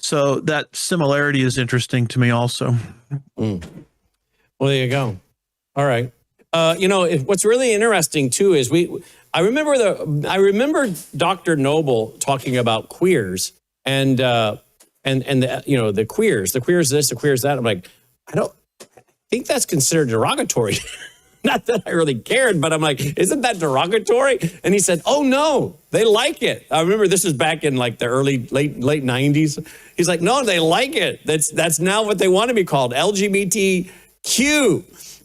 So that similarity is interesting to me also. Well, there you go. All right. What's really interesting too is I remember Dr. Noble talking about queers and the queers this, the queers that. I'm like, I don't think that's considered derogatory. Not that I really cared, but I'm like, isn't that derogatory? And he said, oh no, they like it. I remember this is back in like the late 90s. He's like, no, they like it. That's now what they want to be called, LGBTQ.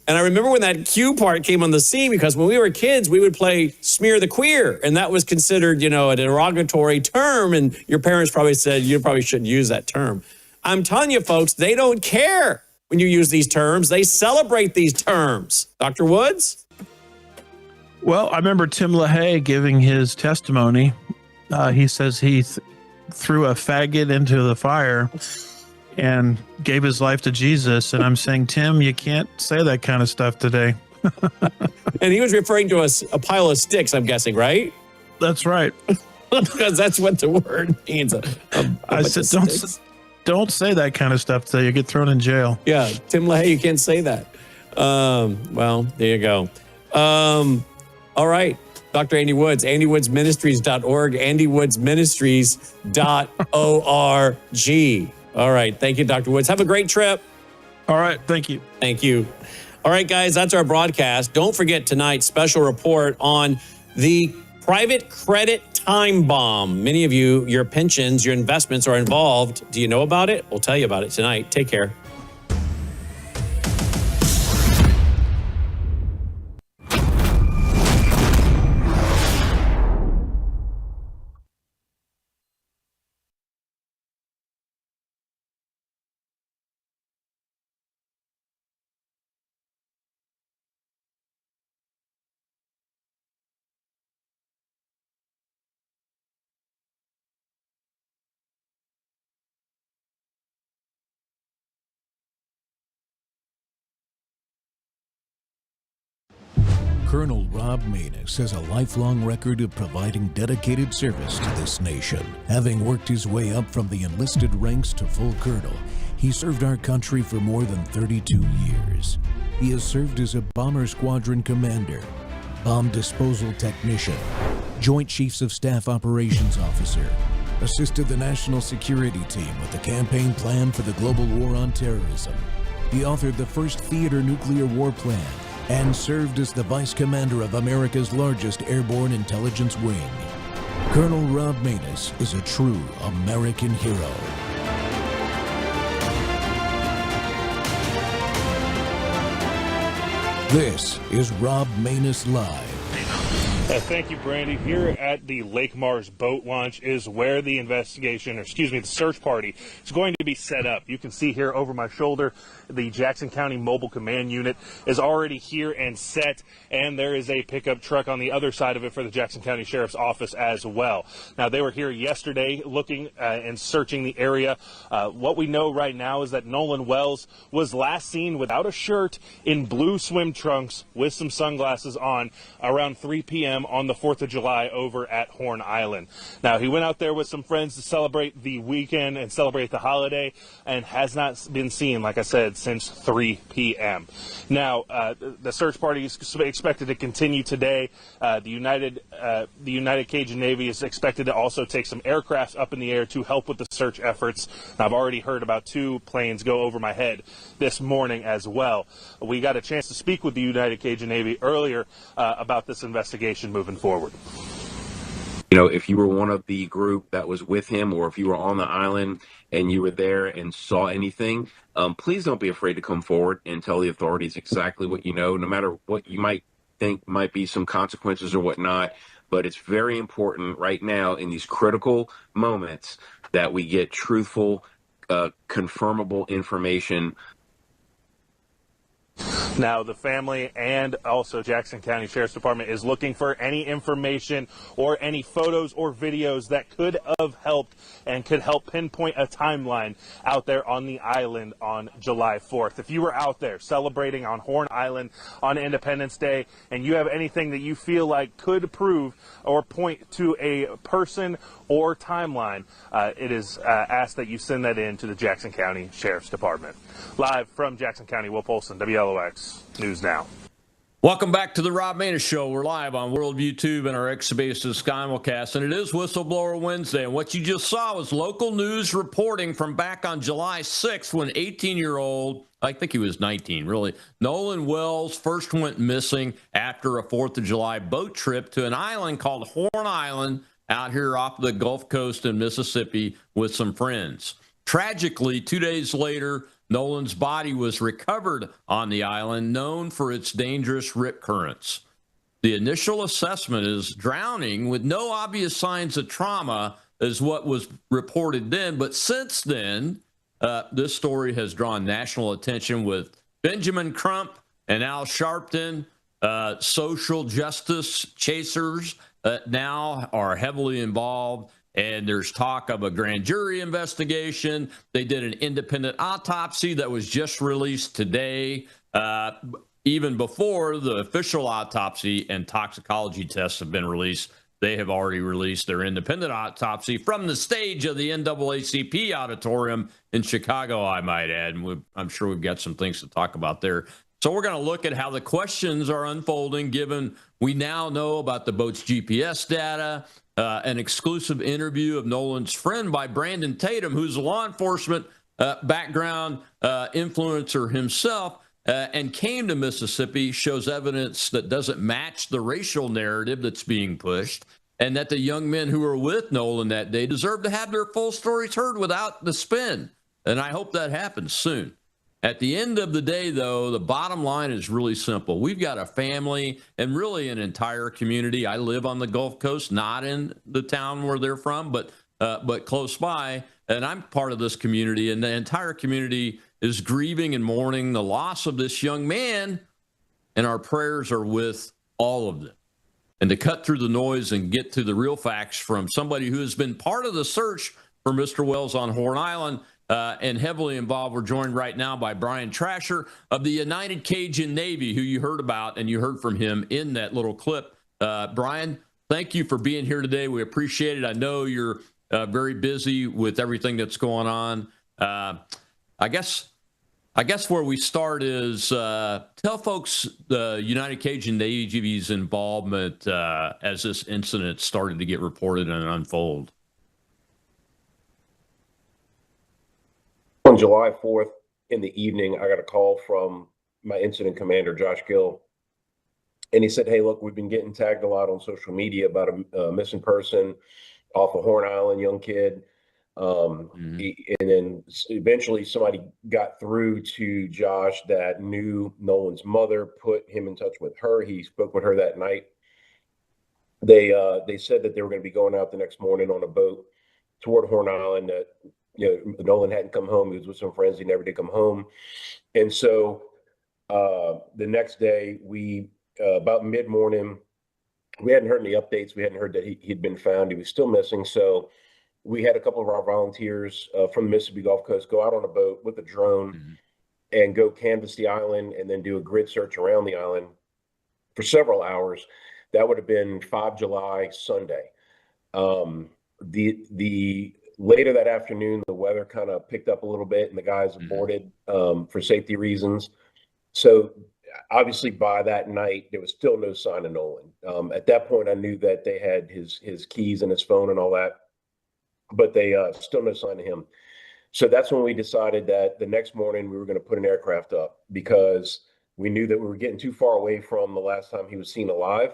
And I remember when that Q part came on the scene, because when we were kids, we would play Smear the Queer, and that was considered, a derogatory term. And your parents probably said you probably shouldn't use that term. I'm telling you, folks, they don't care when you use these terms. They celebrate these terms. Dr. Woods? Well, I remember Tim LaHaye giving his testimony. He says he threw a faggot into the fire and gave his life to Jesus. And I'm saying, Tim, you can't say that kind of stuff today. And he was referring to a pile of sticks, I'm guessing, right? That's right. Because that's what the word means. I said, don't say that kind of stuff today. You get thrown in jail. Yeah, Tim LaHaye, you can't say that. Well, there you go. All right. Dr. Andy Woods, andywoodsministries.org, andywoodsministries.org. All right. Thank you, Dr. Woods. Have a great trip. All right. Thank you. Thank you. All right, guys, that's our broadcast. Don't forget tonight's special report on the private credit time bomb. Many of you, your pensions, your investments are involved. Do you know about it? We'll tell you about it tonight. Take care. Colonel Rob Maness has a lifelong record of providing dedicated service to this nation. Having worked his way up from the enlisted ranks to full colonel, he served our country for more than 32 years. He has served as a bomber squadron commander, bomb disposal technician, Joint Chiefs of Staff Operations Officer, assisted the National Security Team with the campaign plan for the global war on terrorism. He authored the first theater nuclear war plan and served as the Vice Commander of America's largest airborne intelligence wing. Colonel Rob Maness is a true American hero. This is Rob Maness Live. Thank you, Brandy. Here at the Lake Mars boat launch is where the the search party is going to be set up. You can see here over my shoulder, the Jackson County Mobile Command Unit is already here and set, and there is a pickup truck on the other side of it for the Jackson County Sheriff's Office as well. Now, they were here yesterday looking and searching the area. What we know right now is that Nolan Wells was last seen without a shirt in blue swim trunks with some sunglasses on around 3 p.m. on the 4th of July over at Horn Island. Now, he went out there with some friends to celebrate the weekend and celebrate the holiday and has not been seen, like I said, since 3 p.m. Now, the search party is expected to continue today. The United Cajun Navy is expected to also take some aircraft up in the air to help with the search efforts. Now, I've already heard about 2 planes go over my head this morning as well. We got a chance to speak with the United Cajun Navy earlier about this investigation moving forward. You know, if you were one of the group that was with him, or if you were on the island and you were there and saw anything, please don't be afraid to come forward and tell the authorities exactly what you know, no matter what you might think might be some consequences or whatnot. But it's very important right now in these critical moments that we get truthful, confirmable information. Now, the family and also Jackson County Sheriff's Department is looking for any information or any photos or videos that could have helped and could help pinpoint a timeline out there on the island on July 4th. If you were out there celebrating on Horn Island on Independence Day and you have anything that you feel like could prove or point to a person or timeline, it is asked that you send that in to the Jackson County Sheriff's Department. Live from Jackson County, Will Polson, WLOX News Now. Welcome back to the Rob Maness Show. We're live on Worldview Tube and our X-Basis Simulcast, and it is Whistleblower Wednesday. And what you just saw was local news reporting from back on July 6th when 18-year-old, I think he was 19, really, Nolan Wells first went missing after a 4th of July boat trip to an island called Horn Island out here off the Gulf Coast in Mississippi with some friends. Tragically, 2 days later, Nolan's body was recovered on the island, known for its dangerous rip currents. The initial assessment is drowning with no obvious signs of trauma, is what was reported then. But since then, this story has drawn national attention with Benjamin Crump and Al Sharpton, social justice chasers now are heavily involved. And there's talk of a grand jury investigation. They did an independent autopsy that was just released today. Even before the official autopsy and toxicology tests have been released, they have already released their independent autopsy from the stage of the NAACP auditorium in Chicago, I might add. And I'm sure we've got some things to talk about there. So we're going to look at how the questions are unfolding, given we now know about the boat's GPS data, an exclusive interview of Nolan's friend by Brandon Tatum, who's a law enforcement background influencer himself, and came to Mississippi, shows evidence that doesn't match the racial narrative that's being pushed, and that the young men who were with Nolan that day deserve to have their full stories heard without the spin. And I hope that happens soon. At the end of the day, though, the bottom line is really simple. We've got a family and really an entire community. I live on the Gulf Coast, not in the town where they're from, but close by, and I'm part of this community, and the entire community is grieving and mourning the loss of this young man, and our prayers are with all of them. And to cut through the noise and get to the real facts from somebody who has been part of the search for Mr. Wells on Horn Island, and heavily involved. We're joined right now by Brian Trasher of the United Cajun Navy, who you heard about, and you heard from him in that little clip. Brian, thank you for being here today. We appreciate it. I know you're very busy with everything that's going on. I guess where we start is tell folks the United Cajun Navy's involvement as this incident started to get reported and unfold. On July 4th in the evening, I got a call from my incident commander, Josh Gill, and he said, hey, look, we've been getting tagged a lot on social media about a missing person off of Horn Island, young kid. And then eventually somebody got through to Josh that knew Nolan's mother, put him in touch with her. He spoke with her that night. They said that they were going to be going out the next morning on a boat toward Horn Island, that Nolan hadn't come home. He was with some friends. He never did come home. And so the next day, we about mid-morning, we hadn't heard any updates. We hadn't heard that he'd been found. He was still missing. So we had a couple of our volunteers from the Mississippi Gulf Coast go out on a boat with a drone and go canvass the island and then do a grid search around the island for several hours. That would have been 5 July, Sunday. The later that afternoon, the weather kind of picked up a little bit and the guys aborted for safety reasons. So obviously by that night, there was still no sign of Nolan. At that point, I knew that they had his keys and his phone and all that, but they still no sign of him. So that's when we decided that the next morning we were going to put an aircraft up, because we knew that we were getting too far away from the last time he was seen alive.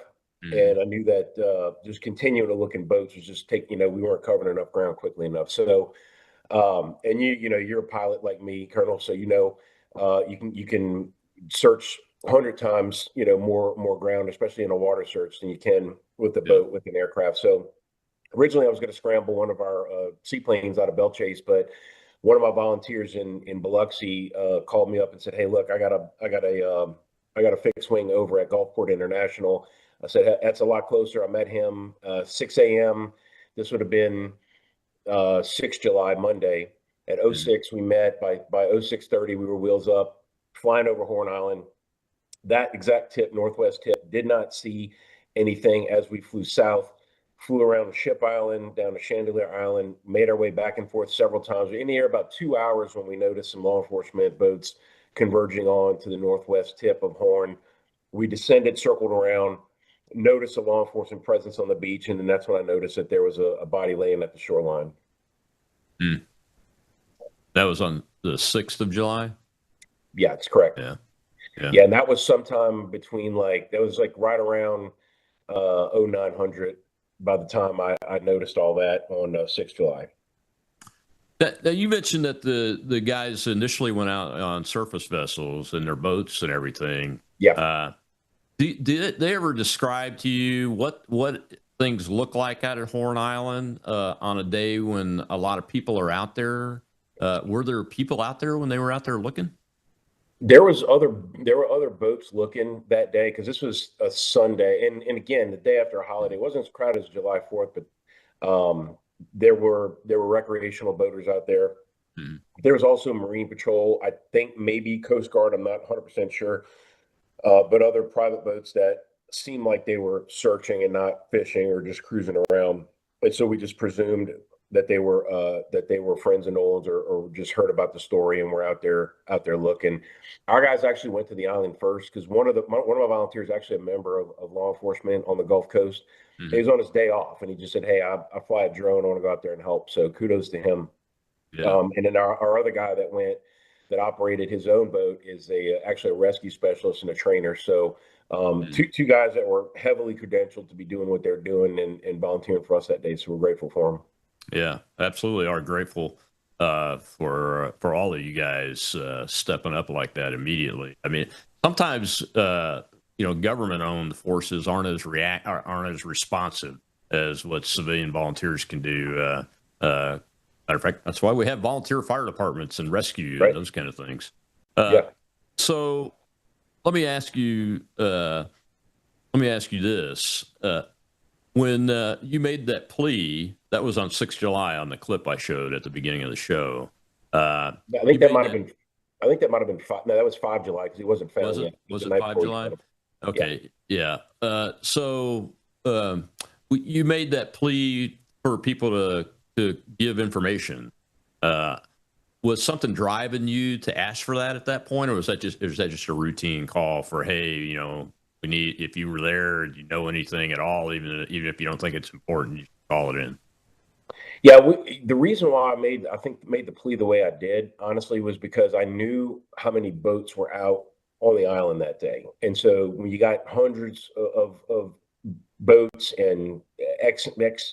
And I knew that just continuing to look in boats was just we weren't covering enough ground quickly enough. So, and you're a pilot like me, Colonel, so you can search 100 times more ground, especially in a water search, than you can with the boat with an aircraft. So originally I was going to scramble one of our seaplanes out of Belchase, but one of my volunteers in Biloxi called me up and said, "Hey, look, I got a I got a fixed wing over at Gulfport International. I said, that's a lot closer. I met him 6 a.m. This would have been 6 July, Monday. At Mhm. 06, we met. By 06:30, we were wheels up, flying over Horn Island. That exact tip, northwest tip, did not see anything as we flew south, flew around Ship Island, down to Chandelier Island, made our way back and forth several times. We were in the air about 2 hours when we noticed some law enforcement boats converging on to the northwest tip of Horn. We descended, circled around, noticed a law enforcement presence on the beach, and then that's when I noticed that there was a body laying at the shoreline. Hmm. That was on the 6th of July? Yeah, it's correct. Yeah. Yeah, and that was sometime between that was like right around 0900 by the time I noticed all that on 6th July. Now you mentioned that the guys initially went out on surface vessels and their boats and everything. Yeah. Did they ever describe to you what things look like out at Horn Island on a day when a lot of people are out there? Were there people out there when they were out there looking? There were other boats looking that day because this was a Sunday, and again the day after a holiday. It wasn't as crowded as July 4th, but there were recreational boaters out there. Mhm. There was also Marine Patrol. I think maybe Coast Guard. I'm not 100% sure, but other private boats that seemed like they were searching and not fishing or just cruising around. And so we just presumed that they were friends of Nolan's or just heard about the story and were out there looking. Our guys actually went to the island first because one of my volunteers is actually a member of law enforcement on the Gulf Coast. He was on his day off and he just said, "Hey, I fly a drone. I want to go out there and help." So kudos to him. Yeah. And then our other guy that operated his own boat is actually a rescue specialist and a trainer. So two guys that were heavily credentialed to be doing what they're doing and volunteering for us that day. So we're grateful for them. Yeah, absolutely are grateful for all of you guys stepping up like that immediately. I mean, sometimes government-owned forces aren't as responsive as what civilian volunteers can do. Matter of fact, that's why we have volunteer fire departments and rescue Right. and those kind of things. Yeah. So let me ask you. This. When you made that plea, that was on 6th July on the clip I showed at the beginning of the show. I think that might have been. I think that might have been five. No, that was 5 July because he wasn't found Was it? yet. Was the it night 5 before he July? found him. Okay, yeah. So you made that plea for people to give information. Was something driving you to ask for that at that point, or was that just a routine call for, hey, we need, if you were there, do you know anything at all, even if you don't think it's important, you should call it in. Yeah, the reason why I made the plea the way I did, honestly, was because I knew how many boats were out on the island that day, and so when you got hundreds of boats and X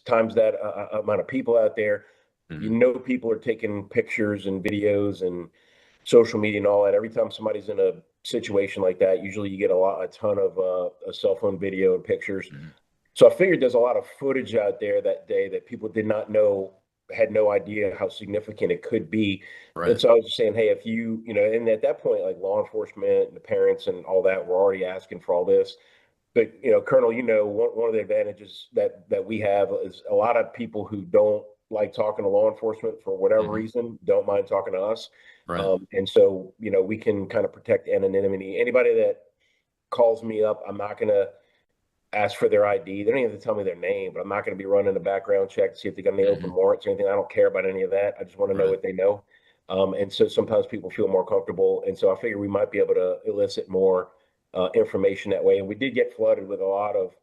times that amount of people out there, people are taking pictures and videos and social media and all that. Every time somebody's in a situation like that, usually you get a ton of cell phone video and pictures. Mm-hmm. So I figured there's a lot of footage out there that day that people did not know, had no idea how significant it could be. Right. And so I was just saying, hey, if and at that point, like law enforcement and the parents and all that were already asking for all this. But Colonel, one of the advantages that we have is a lot of people who don't like talking to law enforcement for whatever reason don't mind talking to us. Right. And so we can kind of protect anonymity. Anybody that calls me up, I'm not going to ask for their ID. They don't even have to tell me their name, but I'm not going to be running a background check to see if they got any open warrants or anything. I don't care about any of that. I just want to know what they know. And so sometimes people feel more comfortable. And so I figure we might be able to elicit more information that way. And we did get flooded with a lot of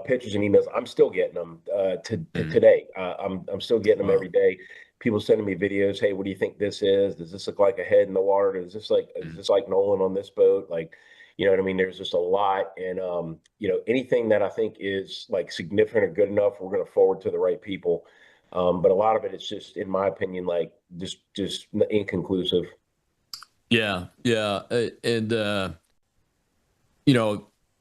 pictures and emails. I'm still getting them today. I'm still getting them every day. People sending me videos. Hey, what do you think this is? Does this look like a head in the water? Is this like Nolan on this boat? Like, you know what I mean? There's just a lot. And, anything that I think is like significant or good enough, we're going to forward to the right people. But a lot of it is just, in my opinion, like just inconclusive. Yeah. Yeah. And,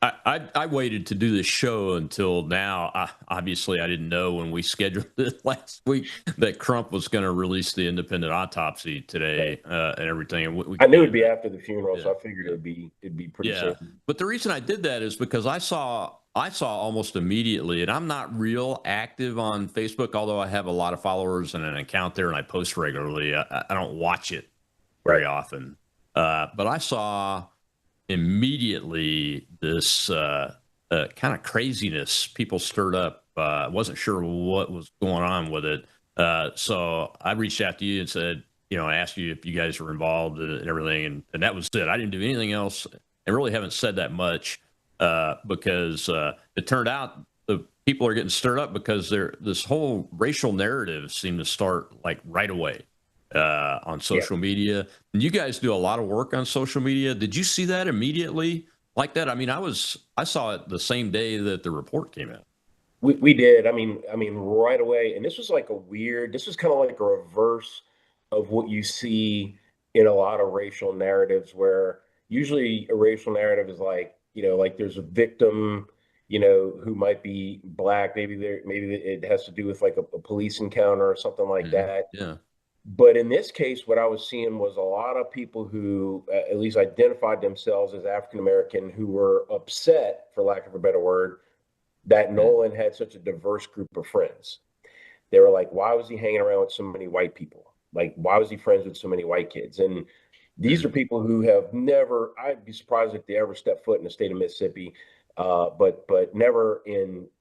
I waited to do this show until now. Obviously, I didn't know when we scheduled it last week that Crump was going to release the independent autopsy today and everything. And we I knew it'd did be that. after the funeral, Yeah, so I figured yeah. it'd be pretty Yeah, soon. but the reason I did that is because I saw almost immediately, and I'm not real active on Facebook, although I have a lot of followers and an account there, and I post regularly. I don't watch it Right. very often, but I saw immediately this kind of craziness people stirred up. Wasn't sure what was going on with it, so I reached out to you and said, I asked you if you guys were involved and everything, and that was it. I didn't do anything else. I really haven't said that much because it turned out the people are getting stirred up because this whole racial narrative seemed to start like right away on Yeah. social media. And you guys do a lot of work on social media. Did you see that immediately like that? I mean, I saw it the same day that the report came out. We did. I mean, right away. And this was like this was kind of like a reverse of what you see in a lot of racial narratives, where usually a racial narrative is like, like there's a victim, who might be black. Maybe it has to do with like a police encounter or something like that. Yeah. But in this case, what I was seeing was a lot of people who at least identified themselves as African American who were upset, for lack of a better word, that Nolan had such a diverse group of friends. They were like, why was he hanging around with so many white people? Like, why was he friends with so many white kids? And these are people who have never, I'd be surprised if they ever stepped foot in the state of Mississippi, but never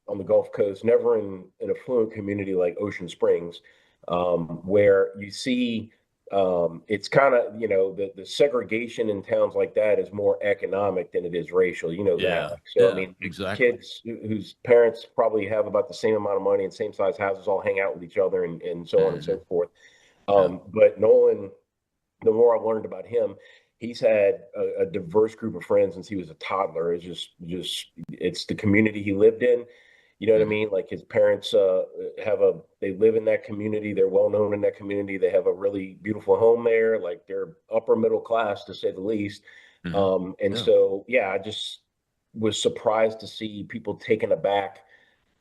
on the Gulf Coast, never in an affluent community like Ocean Springs, where you see it's kind of, the segregation in towns like that is more economic than it is racial. You know that. Yeah. Like, so, I Yeah. mean, Exactly. kids whose parents probably have about the same amount of money and same size houses all hang out with each other and so on and so forth. Yeah. But Nolan, the more I've learned about him, he's had a diverse group of friends since he was a toddler. It's the community he lived in. You know what I mean? Like his parents they live in that community. They're well known in that community. They have a really beautiful home there. Like they're upper middle class to say the least. And Yeah. so, yeah, I just was surprised to see people taken aback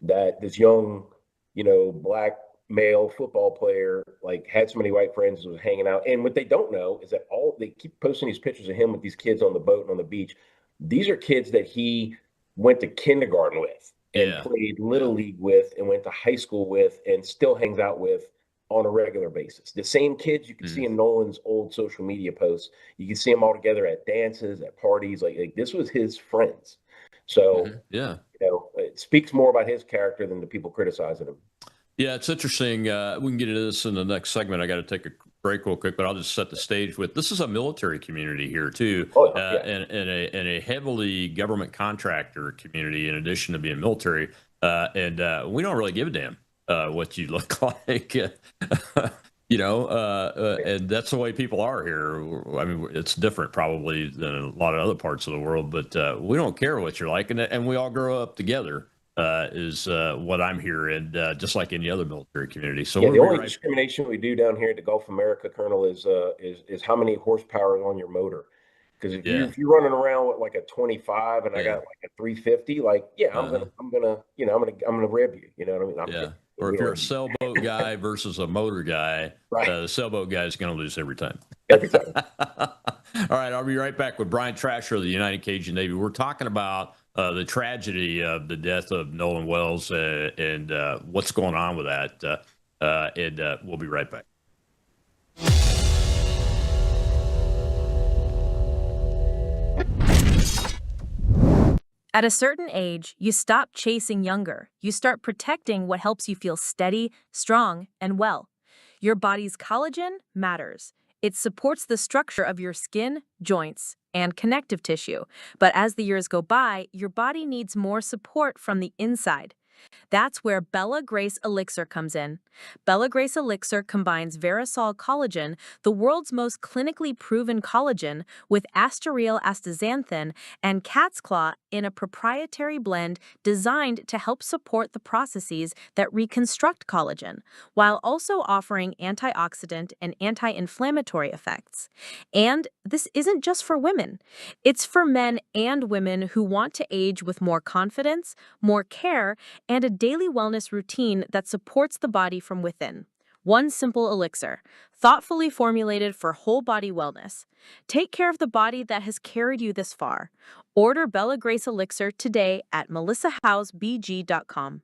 that this young, black male football player like had so many white friends, was hanging out. And what they don't know is that all they keep posting these pictures of him with these kids on the boat and on the beach. These are kids that he went to kindergarten with and Yeah. played little league with and went to high school with and still hangs out with on a regular basis. The same kids you can see in Nolan's old social media posts. You can see them all together at dances, at parties. Like this was his friends. So, Yeah. it speaks more about his character than the people criticizing him. Yeah, it's interesting. We can get into this in the next segment. I got to take a break real quick, but I'll just set the stage with this is a military community here too, Oh, yeah. and a heavily government contractor community in addition to being military. And we don't really give a damn what you look like, and that's the way people are here. I mean, it's different probably than a lot of other parts of the world, but we don't care what you're like, and we all grow up together. Is what I'm hearing, just like any other military community. So Yeah, we'll the be only right. discrimination we do down here at the Gulf of America, Colonel, is how many horsepower is on your motor. Because Yeah, if you're running around with like a 25 and I yeah, got like a 350, like yeah, uh-huh. I'm gonna rib you. You know what I mean? I'm Yeah. kidding. Or We if you're a don't- sailboat guy versus a motor guy, Right. the sailboat guy is going to lose every time. Every time. All right, I'll be right back with Brian Trasher of the United Cajun Navy. We're talking about the tragedy of the death of Nolan Wells and what's going on with that. And we'll be right back. At a certain age, you stop chasing younger. You start protecting what helps you feel steady, strong, and well. Your body's collagen matters. It supports the structure of your skin, joints, and connective tissue. But as the years go by, your body needs more support from the inside. That's where Bella Grace Elixir comes in. Bella Grace Elixir combines Verisol collagen, the world's most clinically proven collagen, with Asterial astaxanthin and cat's claw in a proprietary blend designed to help support the processes that reconstruct collagen, while also offering antioxidant and anti-inflammatory effects. And this isn't just for women. It's for men and women who want to age with more confidence, more care, and a daily wellness routine that supports the body from within. One simple elixir, thoughtfully formulated for whole body wellness. Take care of the body that has carried you this far. Order Bella Grace Elixir today at melissahousebg.com.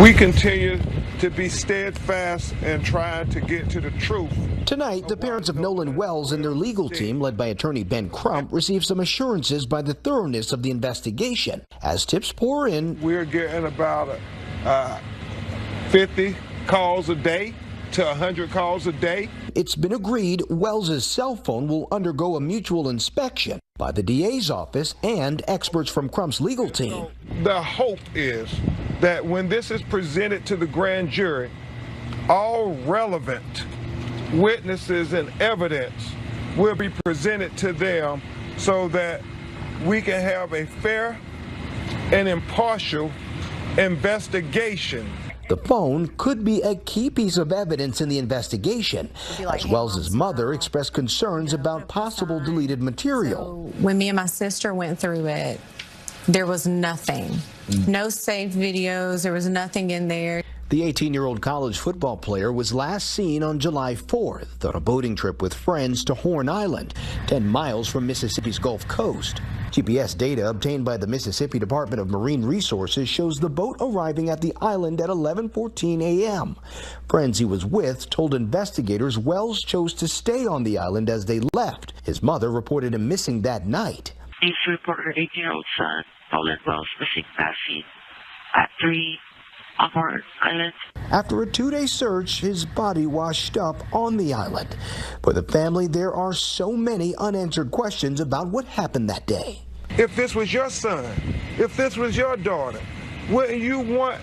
We continue to be steadfast and trying to get to the truth. Tonight, the parents of Nolan Wells and their legal team, led by attorney Ben Crump, received some assurances by the thoroughness of the investigation. As tips pour in, We're getting about 50 calls a day to 100 calls a day. it's been agreed Wells' cell phone will undergo a mutual inspection by the DA's office and experts from Crump's legal team. The hope is that when this is presented to the grand jury, all relevant witnesses and evidence will be presented to them so that we can have a fair and impartial investigation. The phone could be a key piece of evidence in the investigation, as Wells' mother expressed concerns about possible deleted material. When me and my sister went through it, there was nothing. No saved videos, there was nothing in there. The 18-year-old college football player was last seen on July 4th on a boating trip with friends to Horn Island, 10 miles from Mississippi's Gulf Coast. GPS data obtained by the Mississippi Department of Marine Resources shows the boat arriving at the island at 11:14 a.m. Friends he was with told investigators Wells chose to stay on the island as they left. His mother reported him missing that night. Police report her 18-year-old son, Nolan Wells, missing last seen at 3 on Horn Island. After a 2-day search, his body washed up on the island. For the family, there are so many unanswered questions about what happened that day. If this was your son, if this was your daughter, wouldn't you want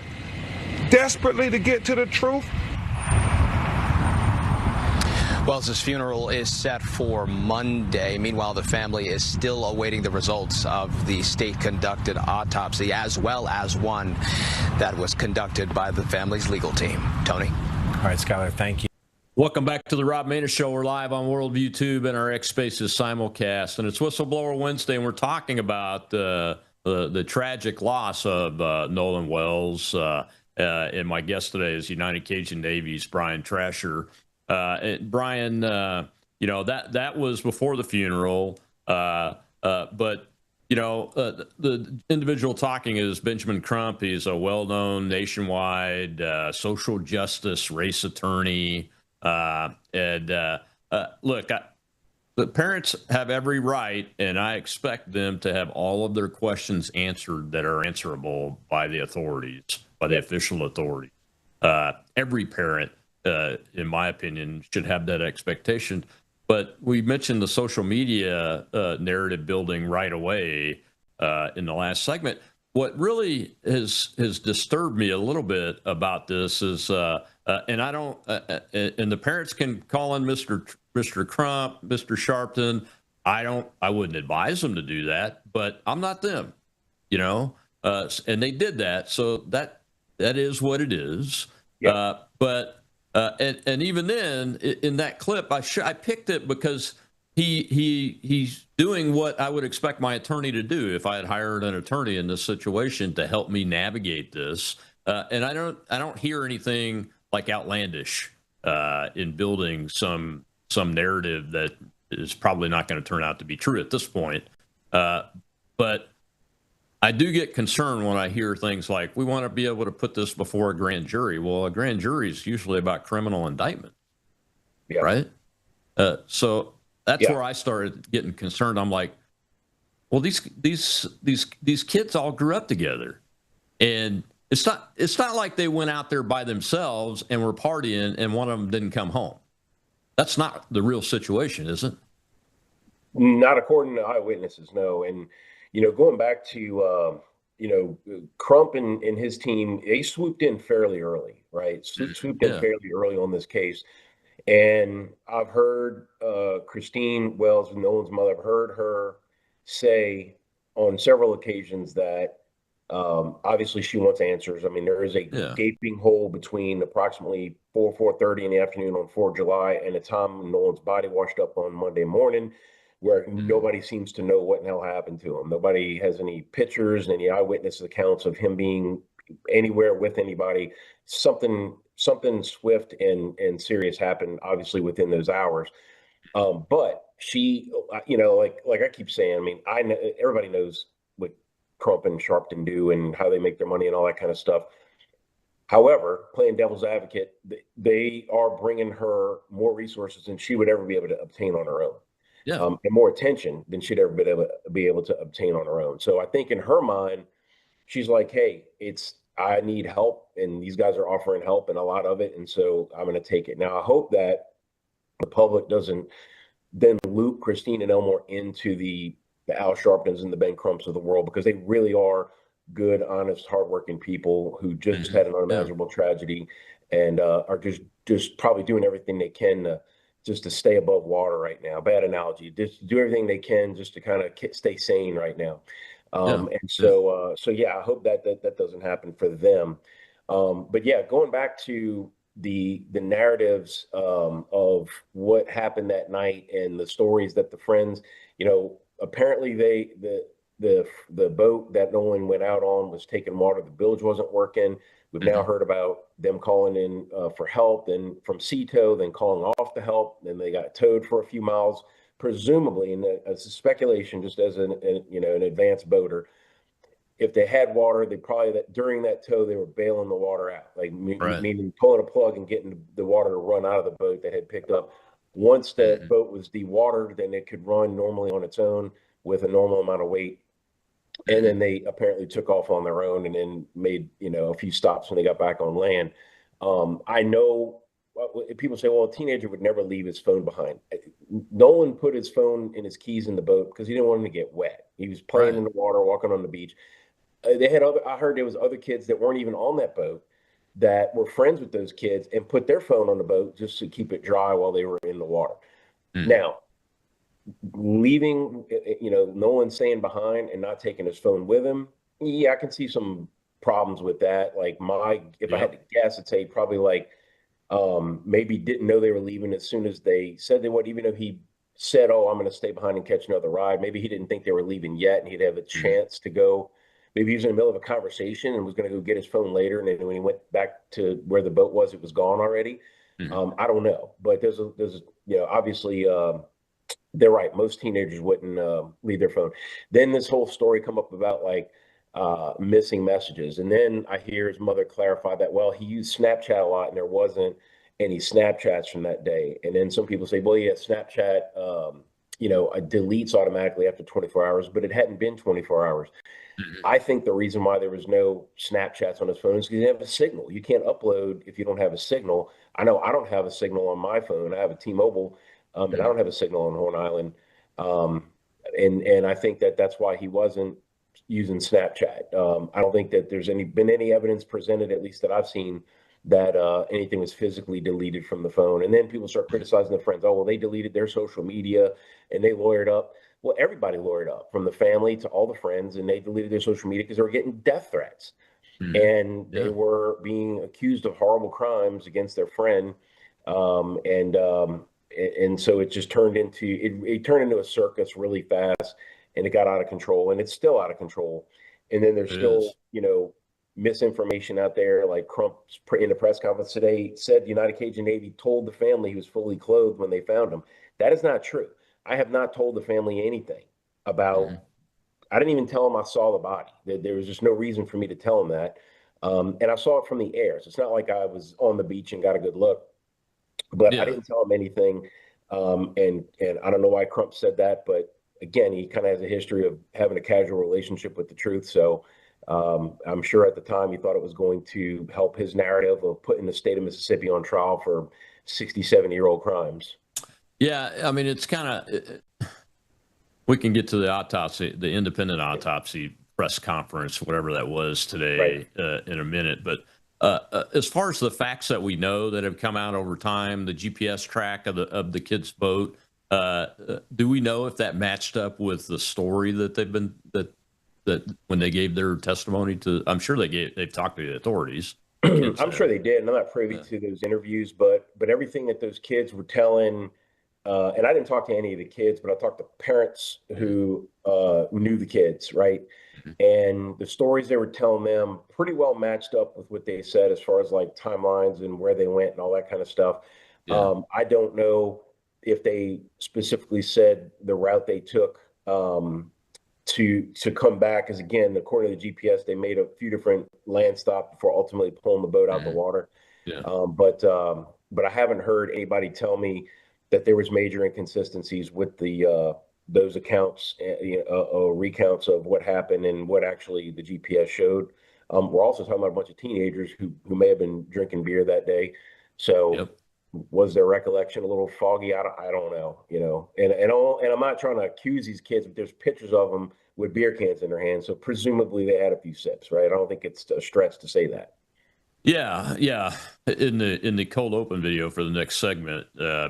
desperately to get to the truth? Wells' funeral is set for Monday. Meanwhile, the family is still awaiting the results of the state-conducted autopsy, as well as one that was conducted by the family's legal team. Tony? All right, Skylar, thank you. Welcome back to the Rob Maness Show. We're live on Worldview Tube and our X Spaces simulcast, and it's Whistleblower Wednesday, and we're talking about the tragic loss of Nolan Wells. And my guest today is United Cajun Navy's Brian Trasher. Brian, that was before the funeral, but the individual talking is Benjamin Crump. He's a well-known nationwide social justice race attorney. Look, the parents have every right, and I expect them to have all of their questions answered that are answerable by the authorities, by the official authorities. Every parent, in my opinion, should have that expectation. But we mentioned the social media narrative building right away in the last segment. What really has disturbed me a little bit about this is, and I don't, and the parents can call in Mr. Crump, Mr. Sharpton. I wouldn't advise them to do that, but I'm not them, and they did that, so that is what it is. Yep. And even then, in that clip, I picked it because he's doing what I would expect my attorney to do if I had hired an attorney in this situation to help me navigate this. And I don't hear anything like outlandish in building some narrative that is probably not going to turn out to be true at this point. But I do get concerned when I hear things like, we want to be able to put this before a grand jury. Well, a grand jury is usually about criminal indictment, right? So that's where I started getting concerned. I'm like, well, these kids all grew up together, and it's not like they went out there by themselves and were partying and one of them didn't come home. That's not the real situation, is it? Not according to eyewitnesses, no. And going back to, Crump and his team, they swooped in fairly early, right? Swooped in fairly early on this case. And I've heard Christine Wells, Nolan's mother, I've heard her say on several occasions that obviously she wants answers. I mean, there is a Yeah. gaping hole between approximately 4:30 in the afternoon on 4th of July and the time Nolan's body washed up on Monday morning, where nobody seems to know what in hell happened to him. Nobody has any pictures, any eyewitness accounts of him being anywhere with anybody. Something swift and serious happened, obviously within those hours. But she, like I keep saying, I mean, I know everybody knows what Crump and Sharpton do and how they make their money and all that kind of stuff. However, playing devil's advocate, they are bringing her more resources than she would ever be able to obtain on her own. Yeah. And more attention than she'd ever be able to obtain on her own. So I think in her mind, she's like, hey, I need help, and these guys are offering help and a lot of it, and so I'm going to take it. Now, I hope that the public doesn't then loop Christine and Elmore into the Al Sharptons and the Ben Crumps of the world, because they really are good, honest, hardworking people who just had an unimaginable tragedy and are just probably doing everything they can to stay above water right now. Bad analogy. Just do everything they can just to kind of stay sane right now. And so yeah, I hope that doesn't happen for them. But yeah, going back to the narratives of what happened that night and the stories that the friends, apparently the boat that Nolan went out on was taking water. The bilge wasn't working. We've now heard about them calling in for help, then from Seatow, then calling off the help. Then they got towed for a few miles, presumably, and it's a speculation, just as an advanced boater. If they had water, they probably during that tow they were bailing the water out, like meaning pulling a plug and getting the water to run out of the boat that had picked up. Once the boat was dewatered, then it could run normally on its own with a normal amount of weight. And then they apparently took off on their own and then made a few stops when they got back on land. I know people say, well, a teenager would never leave his phone behind. Nolan put his phone and his keys in the boat because he didn't want him to get wet. He was playing in the water, walking on the beach. I heard there was other kids that weren't even on that boat that were friends with those kids and put their phone on the boat just to keep it dry while they were in the water. Now, leaving, Nolan staying behind and not taking his phone with him, yeah, I can see some problems with that. Like if I had to guess, I'd say probably maybe didn't know they were leaving as soon as they said they would, even though he said, oh, I'm going to stay behind and catch another ride. Maybe he didn't think they were leaving yet and he'd have a chance to go. Maybe he was in the middle of a conversation and was going to go get his phone later. And then when he went back to where the boat was, it was gone already. I don't know. But there's obviously, they're right. Most teenagers wouldn't leave their phone. Then this whole story come up about missing messages. And then I hear his mother clarify that, well, he used Snapchat a lot and there wasn't any Snapchats from that day. And then some people say, well, yeah, Snapchat, it deletes automatically after 24 hours, but it hadn't been 24 hours. I think the reason why there was no Snapchats on his phone is because he didn't have a signal. You can't upload if you don't have a signal. I know I don't have a signal on my phone. I have a T-Mobile, and I don't have a signal on Horn Island. And I think that's why he wasn't using Snapchat. I don't think that there's been any evidence presented, at least that I've seen, that anything was physically deleted from the phone. And then people start criticizing their friends. Oh, well, they deleted their social media and they lawyered up. Well, everybody lawyered up, from the family to all the friends, and they deleted their social media because they were getting death threats. And they were being accused of horrible crimes against their friend. And so it just turned into a circus really fast, and it got out of control, and it's still out of control. And then there's still, misinformation out there. Like Crump in a press conference today said the United Cajun Navy told the family he was fully clothed when they found him. That is not true. I have not told the family anything about, I didn't even tell them I saw the body. There was just no reason for me to tell them that. And I saw it from the air. So it's not like I was on the beach and got a good look, but I didn't tell him anything. And I don't know why Crump said that, but again, he kind of has a history of having a casual relationship with the truth. So I'm sure at the time he thought it was going to help his narrative of putting the state of Mississippi on trial for 67-year-old crimes. Yeah, I mean, it's kind of, we can get to the autopsy, the independent autopsy press conference, whatever that was today, in a minute. But As far as the facts that we know that have come out over time, the GPS track of the kid's boat, do we know if that matched up with the story that that when they gave their testimony to? I'm sure they've talked to the authorities. I'm sure they did, and I'm not privy to those interviews, but everything that those kids were telling, and I didn't talk to any of the kids, but I talked to parents who knew the kids, right? And the stories they were telling them pretty well matched up with what they said as far as like timelines and where they went and all that kind of stuff. I don't know if they specifically said the route they took to come back, because again, according to the GPS, they made a few different land stops before ultimately pulling the boat out of the water. But I haven't heard anybody tell me that there was major inconsistencies with the those accounts, recounts of what happened and what actually the GPS showed. We're also talking about a bunch of teenagers who may have been drinking beer that day. So was their recollection a little foggy? I don't know, and I'm not trying to accuse these kids, but there's pictures of them with beer cans in their hands. So presumably they had a few sips, right? I don't think it's a stretch to say that. Yeah. In the cold open video for the next segment,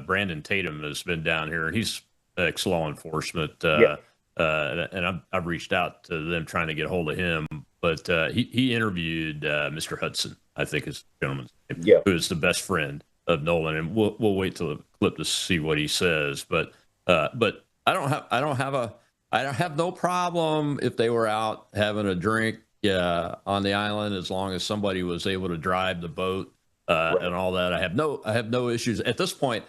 Brandon Tatum has been down here, and he's ex-law enforcement. And I've reached out to them trying to get a hold of him, but he interviewed Mr. Hudson, I think is the gentleman's name, who is the best friend of Nolan, and we'll wait till the clip to see what he says. But I don't have no problem if they were out having a drink on the island, as long as somebody was able to drive the boat and all that. I have no issues at this point.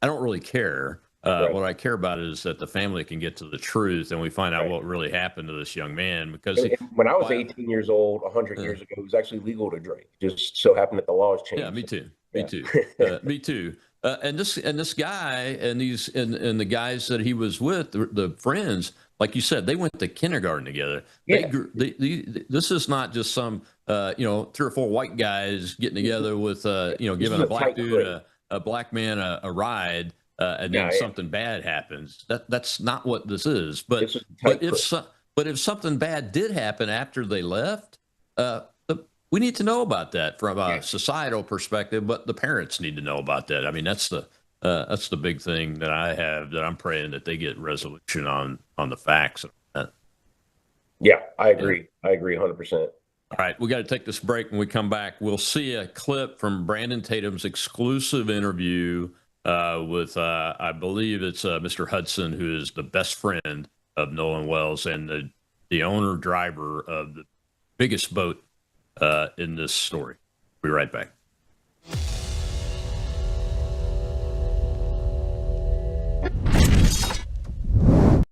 I don't really care. What I care about is that the family can get to the truth and we find out what really happened to this young man. Because when I was 18 years old, 100 years ago, it was actually legal to drink. Just so happened that the laws changed. Yeah, me too. Me too. And this guy and the guys that he was with, the friends, like you said, they went to kindergarten together. This is not just some 3 or 4 white guys getting together with giving a black dude a black man a ride. And then something bad happens. That's not what this is. But if something bad did happen after they left, we need to know about that from a societal perspective. But the parents need to know about that. I mean, that's the big thing that I have, that I'm praying that they get resolution on the facts. Yeah, I agree. I agree 100%. All right, we got to take this break. When we come back, we'll see a clip from Brandon Tatum's exclusive interview with I believe it's Mr. Hudson, who is the best friend of Nolan Wells and the owner driver of the biggest boat in this story. We'll be right back.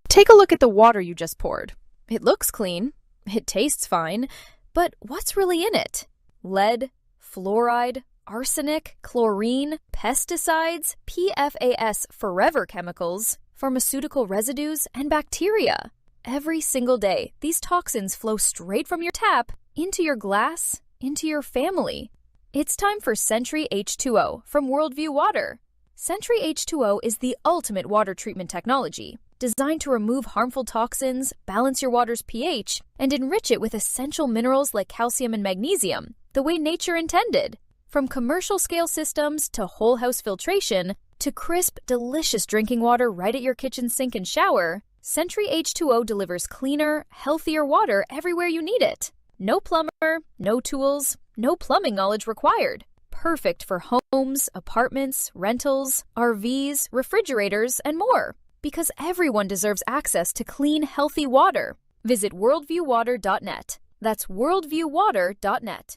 Take a look at the water you just poured. It looks clean. It tastes fine. But what's really in it? Lead, fluoride, arsenic, chlorine, pesticides, PFAS forever chemicals, pharmaceutical residues, and bacteria. Every single day, these toxins flow straight from your tap into your glass, into your family. It's time for Sentry H2O from Worldview Water. Sentry H2O is the ultimate water treatment technology, designed to remove harmful toxins, balance your water's pH, and enrich it with essential minerals like calcium and magnesium, the way nature intended. From commercial scale systems to whole house filtration to crisp, delicious drinking water right at your kitchen sink and shower, Sentry H2O delivers cleaner, healthier water everywhere you need it. No plumber, no tools, no plumbing knowledge required. Perfect for homes, apartments, rentals, RVs, refrigerators, and more. Because everyone deserves access to clean, healthy water. Visit worldviewwater.net. That's worldviewwater.net.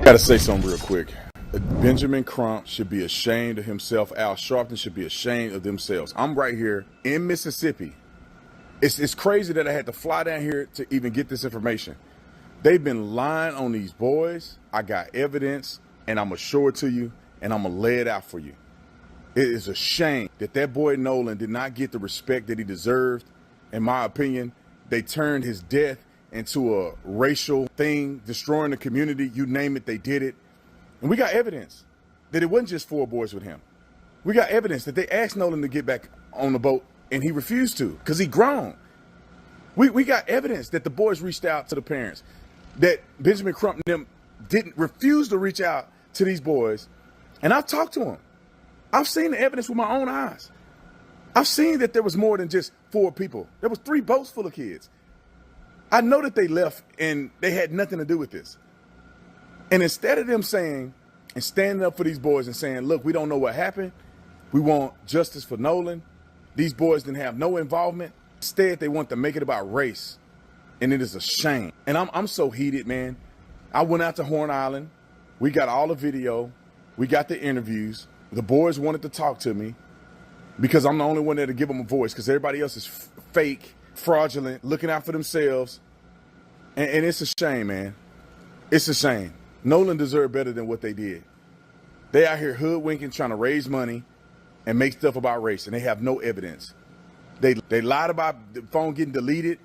Got to say something real quick. Benjamin Crump should be ashamed of himself. Al Sharpton should be ashamed of themselves. I'm right here in Mississippi. It's crazy that I had to fly down here to even get this information. They've been lying on these boys. I got evidence, and I'm going to show it to you, and I'm going to lay it out for you. It is a shame that boy Nolan did not get the respect that he deserved. In my opinion, they turned his death into a racial thing, destroying the community. You name it, they did it. And we got evidence that it wasn't just 4 boys with him. We got evidence that they asked Nolan to get back on the boat, and he refused to because he grown. We got evidence that the boys reached out to the parents, that Benjamin Crump and them didn't refuse to reach out to these boys. And I've talked to them. I've seen the evidence with my own eyes. I've seen that there was more than just 4 people. There was 3 boats full of kids. I know that they left and they had nothing to do with this. And instead of them saying and standing up for these boys and saying, look, we don't know what happened. We want justice for Nolan. These boys didn't have no involvement. Instead, they want to make it about race. And it is a shame. And I'm so heated, man. I went out to Horn Island. We got all the video. We got the interviews. The boys wanted to talk to me because I'm the only one there to give them a voice, because everybody else is fake, fraudulent, looking out for themselves. And it's a shame, man. It's a shame. Nolan deserved better than what they did. They out here hoodwinking, trying to raise money and make stuff about race, and they have no evidence. They lied about the phone getting deleted.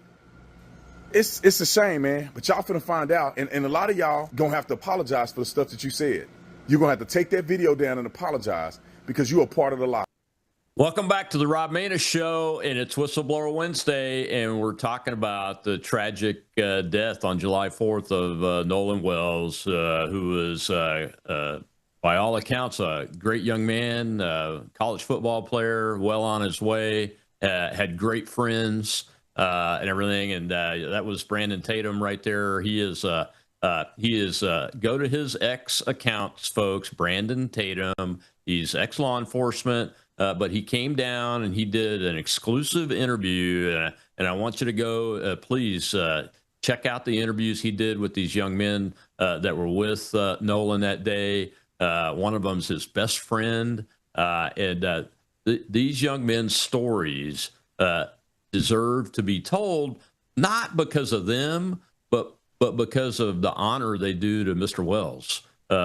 It's a shame, man. But y'all finna find out, and a lot of y'all gonna have to apologize for the stuff that you said. You're gonna have to take that video down and apologize because you are part of the lie. Welcome back to the Rob Maness Show, and it's Whistleblower Wednesday, and we're talking about the tragic death on July 4th of Nolan Wells, who was, by all accounts, a great young man, college football player, well on his way, had great friends and everything, and that was Brandon Tatum right there. He is go to his X accounts, folks. Brandon Tatum. He's ex-law enforcement. But he came down and he did an exclusive interview, and I want you to go, please check out the interviews he did with these young men that were with Nolan that day. One of them's his best friend, and these young men's stories deserve to be told, not because of them, but because of the honor they do to Mr. Wells.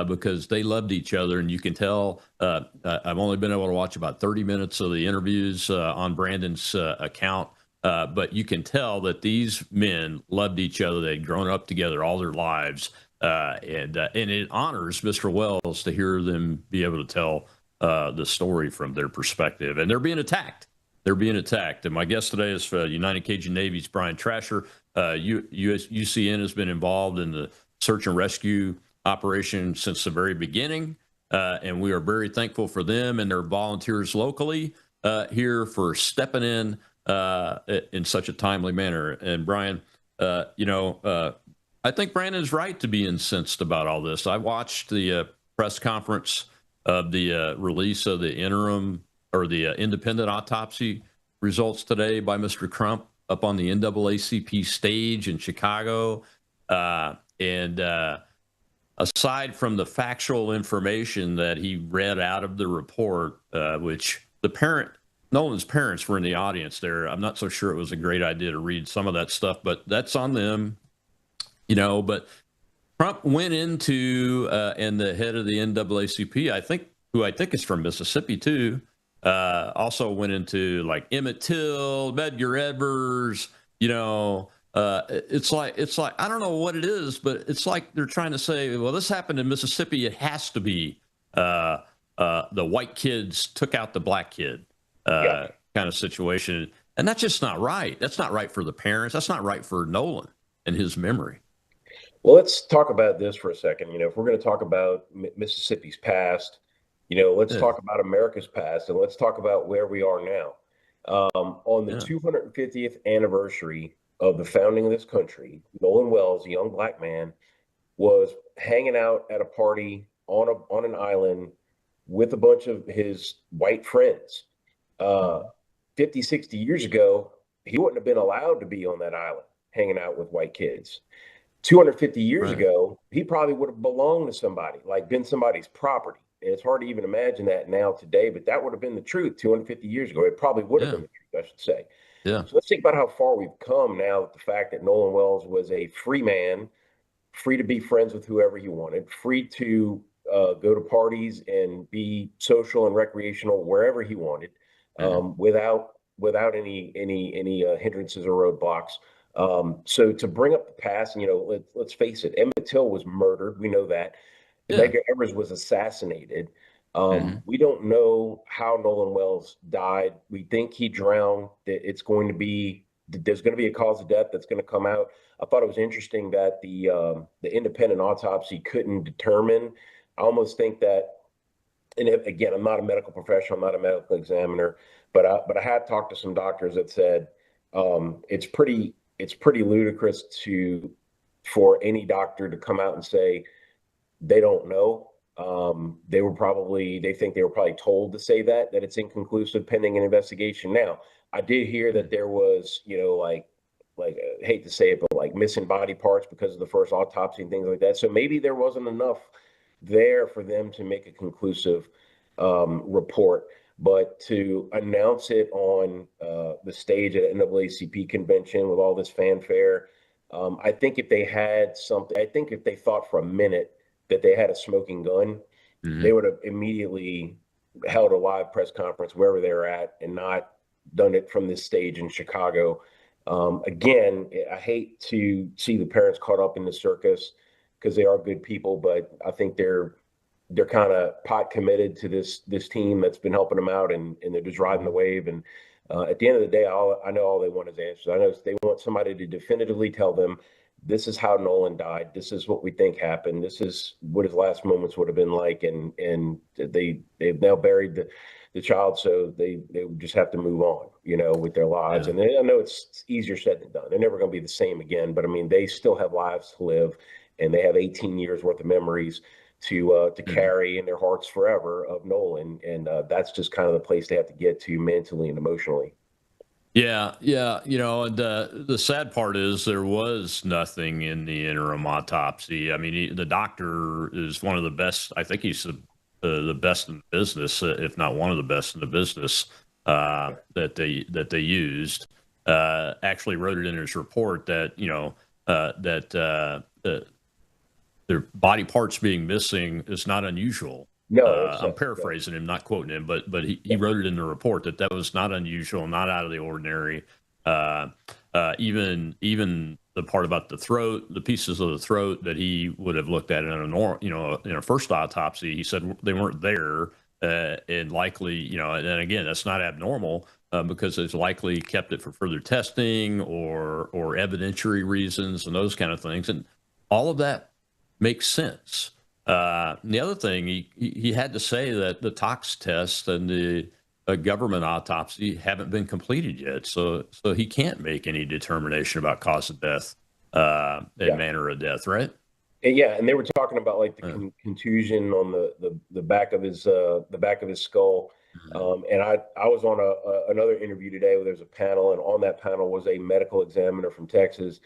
Because they loved each other, and you can tell. I've only been able to watch about 30 minutes of the interviews on Brandon's account, but you can tell that these men loved each other. They'd grown up together all their lives, and it honors Mr. Wells to hear them be able to tell the story from their perspective. And they're being attacked. They're being attacked. And my guest today is United Cajun Navy's Brian Trasher. UCN has been involved in the search and rescue operation since the very beginning, and we are very thankful for them and their volunteers locally here for stepping in such a timely manner. And Brian, I think Brandon's right to be incensed about all this. I watched the press conference of the release of the interim or the independent autopsy results today by Mr. Crump up on the NAACP stage in Chicago, and aside from the factual information that he read out of the report, which Nolan's parents were in the audience there. I'm not so sure it was a great idea to read some of that stuff, but that's on them, But Trump went into, and the head of the NAACP, who I think is from Mississippi too, also went into like Emmett Till, Medgar Evers, it's like I don't know what it is, but it's like they're trying to say, well, this happened in Mississippi. It has to be the white kids took out the black kid kind of situation, and that's just not right. That's not right for the parents. That's not right for Nolan and his memory. Well, let's talk about this for a second. If we're going to talk about Mississippi's past, let's talk about America's past, and let's talk about where we are now. On the 250th anniversary of the founding of this country, Nolan Wells, a young black man, was hanging out at a party on an island with a bunch of his white friends. 50, 60 years ago, he wouldn't have been allowed to be on that island hanging out with white kids. 250 years ago, he probably would have belonged to somebody, like been somebody's property. And it's hard to even imagine that now today, but that would have been the truth 250 years ago. It probably would have been the truth, I should say. Yeah. So let's think about how far we've come now with the fact that Nolan Wells was a free man, free to be friends with whoever he wanted, free to go to parties and be social and recreational wherever he wanted, without any hindrances or roadblocks. So to bring up the past, let's face it, Emmett Till was murdered. We know that. Medgar Evers was assassinated. We don't know how Nolan Wells died. We think he drowned. That it's going to be there's going to be a cause of death that's going to come out. I thought it was interesting that the independent autopsy couldn't determine. I almost think that, and again, I'm not a medical professional, I'm not a medical examiner, but I had talked to some doctors that said it's pretty ludicrous for any doctor to come out and say they don't know. They think they were probably told to say that it's inconclusive pending an investigation. Now, I did hear that there was, I hate to say it, but like missing body parts because of the first autopsy and things like that. So maybe there wasn't enough there for them to make a conclusive report. But to announce it on the stage at an NAACP convention with all this fanfare, I think if they had something, I think if they thought for a minute that they had a smoking gun, they would have immediately held a live press conference wherever they're at and not done it from this stage in Chicago. Again, I hate to see the parents caught up in the circus because they are good people, but I think they're kind of pot committed to this team that's been helping them out, and they're just riding the wave. And at the end of the day, I know all they want is answers. I know they want somebody to definitively tell them, this is how Nolan died. This is what we think happened. This is what his last moments would have been like. And they've now buried the child, so they just have to move on, with their lives. Yeah. And I know it's easier said than done. They're never going to be the same again, but I mean, they still have lives to live, and they have 18 years worth of memories to carry in their hearts forever of Nolan. And that's just kind of the place they have to get to mentally and emotionally. Yeah. The sad part is there was nothing in the interim autopsy. I mean, the doctor is one of the best. I think he's the best in the business, if not one of the best in the business that they used. Actually wrote it in his report that their body parts being missing is not unusual. No, I'm paraphrasing him, not quoting him, but he wrote it in the report that was not unusual, not out of the ordinary. Even the part about the throat, the pieces of the throat that he would have looked at in a first autopsy, he said they weren't there, and likely, and again, that's not abnormal because it's likely kept it for further testing or evidentiary reasons and those kind of things, and all of that makes sense. The other thing, he had to say that the tox test and the government autopsy haven't been completed yet, so he can't make any determination about cause of death and manner of death, right? And they were talking about like the contusion on the back of his skull. And I was on another interview today where there's a panel, and on that panel was a medical examiner from Texas.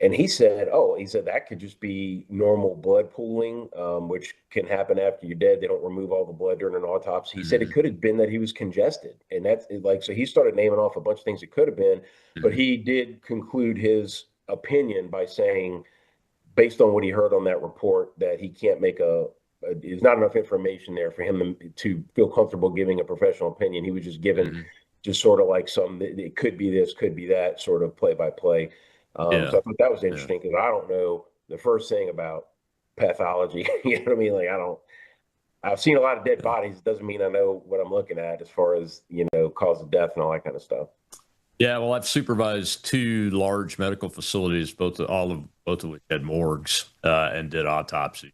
And he said that could just be normal blood pooling, which can happen after you're dead. They don't remove all the blood during an autopsy. He said it could have been that he was congested. And that's so he started naming off a bunch of things it could have been. But he did conclude his opinion by saying, based on what he heard on that report, that he can't make there's not enough information there for him to feel comfortable giving a professional opinion. He was just given just sort of like it could be this, could be that, sort of play by play. So I thought that was interesting because I don't know the first thing about pathology. You know what I mean? Like I've seen a lot of dead bodies. It doesn't mean I know what I'm looking at as far as, cause of death and all that kind of stuff. Yeah, well, I've supervised two large medical facilities, both of which had morgues and did autopsies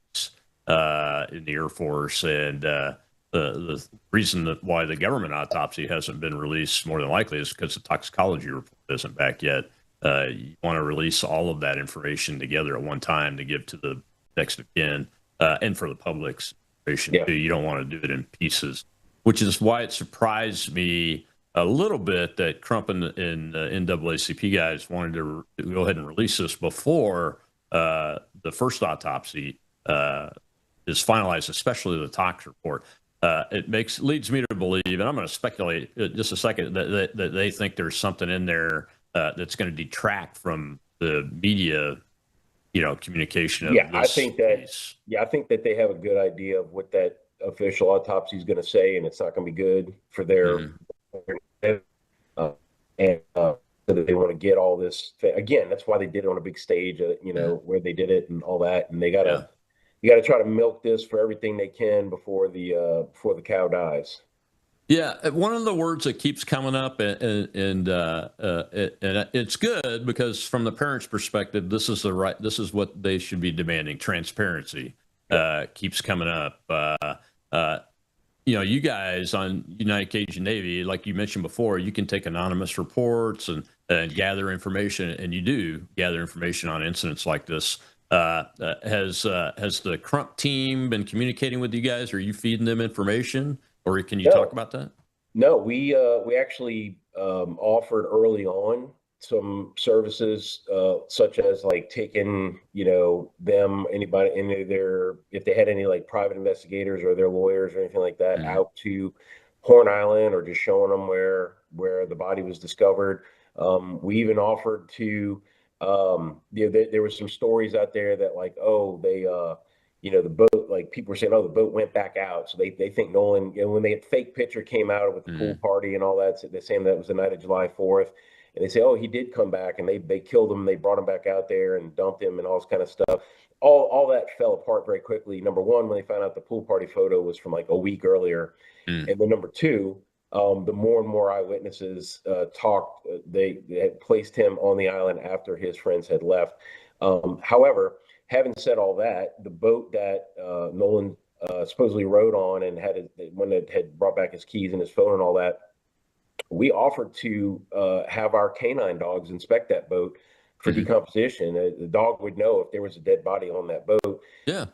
in the Air Force. And the reason why the government autopsy hasn't been released more than likely is because the toxicology report isn't back yet. You want to release all of that information together at one time to give to the next of kin and for the public's information too. You don't want to do it in pieces, which is why it surprised me a little bit that Crump and the NAACP guys wanted to go ahead and release this before the first autopsy is finalized, especially the tox report. It leads me to believe, and I'm going to speculate just a second, that they think there's something in there that's going to detract from the media, communication of this. I think that they have a good idea of what that official autopsy is going to say, and it's not going to be good for their so that they want to get all this again. That's why they did it on a big stage, where they did it and all that, and you got to try to milk this for everything they can before the cow dies. Yeah, one of the words that keeps coming up, and it's good because from the parents' perspective, this is what they should be demanding. Transparency keeps coming up. You guys on United Cajun Navy, like you mentioned before, you can take anonymous reports and gather information, and you do gather information on incidents like this. Has the Crump team been communicating with you guys? Are you feeding them information? Or can you talk about that? No, we actually offered early on some services such as like taking, if they had any like private investigators or their lawyers or anything like that out to Horn Island or just showing them where the body was discovered. We even offered to, there was some stories out there that like, oh, they the boat, like people were saying, oh, the boat went back out. So they think Nolan, when the fake picture came out with the pool party and all that, so they're saying that was the night of July 4th. And they say, oh, he did come back, and they killed him. They brought him back out there and dumped him and all this kind of stuff. All that fell apart very quickly. Number one, when they found out the pool party photo was from like a week earlier. And then number two, the more and more eyewitnesses talked, they had placed him on the island after his friends had left. However, having said all that, the boat that Nolan supposedly rode on and when it had brought back his keys and his phone and all that, we offered to have our canine dogs inspect that boat for decomposition. The dog would know if there was a dead body on that boat. Yeah.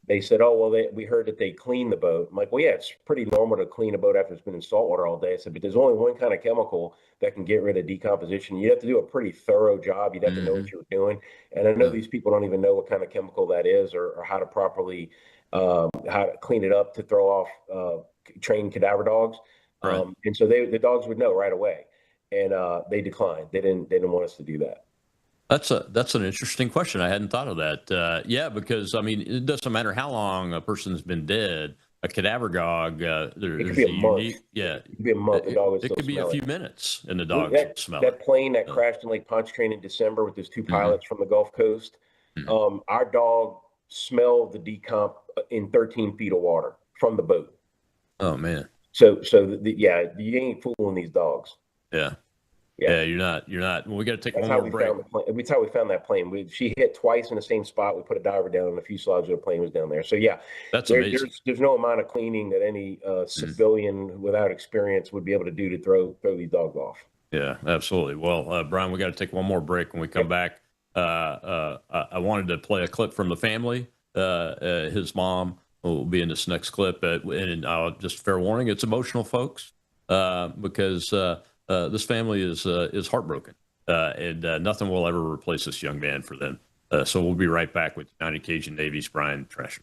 They said, oh, well, we heard that they cleaned the boat. I'm like, well, yeah, it's pretty normal to clean a boat after it's been in salt water all day. I said, but there's only one kind of chemical that can get rid of decomposition. You have to do a pretty thorough job. You'd have to know what you're doing. And I know these people don't even know what kind of chemical that is or how to properly how to clean it up to throw off trained cadaver dogs. Right. And so the dogs would know right away. And they declined. They didn't want us to do that. That's an interesting question. I hadn't thought of that. Yeah, because I mean, it doesn't matter how long a person's been dead. A cadaver dog, it could be a month. Yeah, it could be a month. The dog it could be a few minutes, and the dog smell that plane that crashed in Lake Pontchartrain in December with those two pilots from the Gulf Coast. Our dog smelled the decomp in 13 feet of water from the boat. Oh man. So you ain't fooling these dogs. Yeah, you're not. Well, we got to take That's one more break. That's how we found that plane. She hit twice in the same spot. We put a diver down, and the fuselage of the plane was down there. So yeah, that's amazing. There's no amount of cleaning that any civilian without experience would be able to do to throw these dogs off. Yeah, absolutely. Well, Brian, we got to take one more break. When we come back, I wanted to play a clip from the family. His mom will be in this next clip, and just fair warning, it's emotional, folks, because. This family is heartbroken, and nothing will ever replace this young man for them. So we'll be right back with United Cajun Navy's Brian Trasher.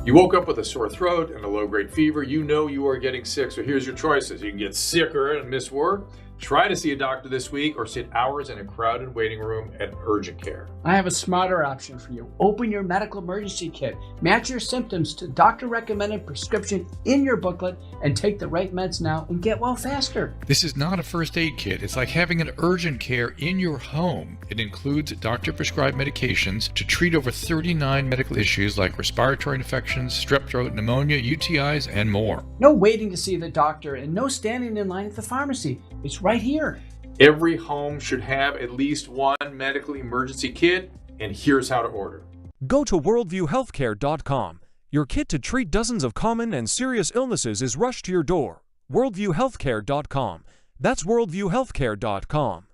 You woke up with a sore throat and a low-grade fever. You know you are getting sick, so here's your choices. You can get sicker and miss work. Try to see a doctor this week or sit hours in a crowded waiting room at urgent care. I have a smarter option for you. Open your medical emergency kit. Match your symptoms to doctor-recommended prescription in your booklet and take the right meds now and get well faster. This is not a first aid kit. It's like having an urgent care in your home. It includes doctor-prescribed medications to treat over 39 medical issues like respiratory infections, strep throat, pneumonia, UTIs, and more. No waiting to see the doctor and no standing in line at the pharmacy. It's right here. Every home should have at least one medical emergency kit, and here's how to order. Go to worldviewhealthcare.com. Your kit to treat dozens of common and serious illnesses is rushed to your door. worldviewhealthcare.com. That's worldviewhealthcare.com.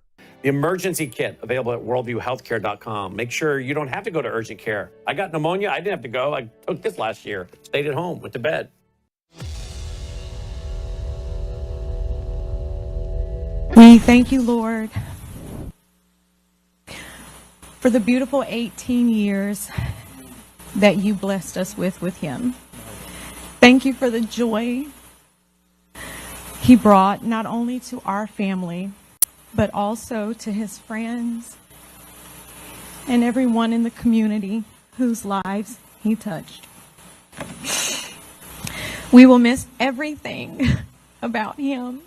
The emergency kit available at worldviewhealthcare.com. Make sure you don't have to go to urgent care. I got pneumonia. I didn't have to go. I took this last year. Stayed at home, went to bed. We thank you, Lord, for the beautiful 18 years that you blessed us with him. Thank you for the joy he brought not only to our family, but also to his friends and everyone in the community whose lives he touched. We will miss everything about him.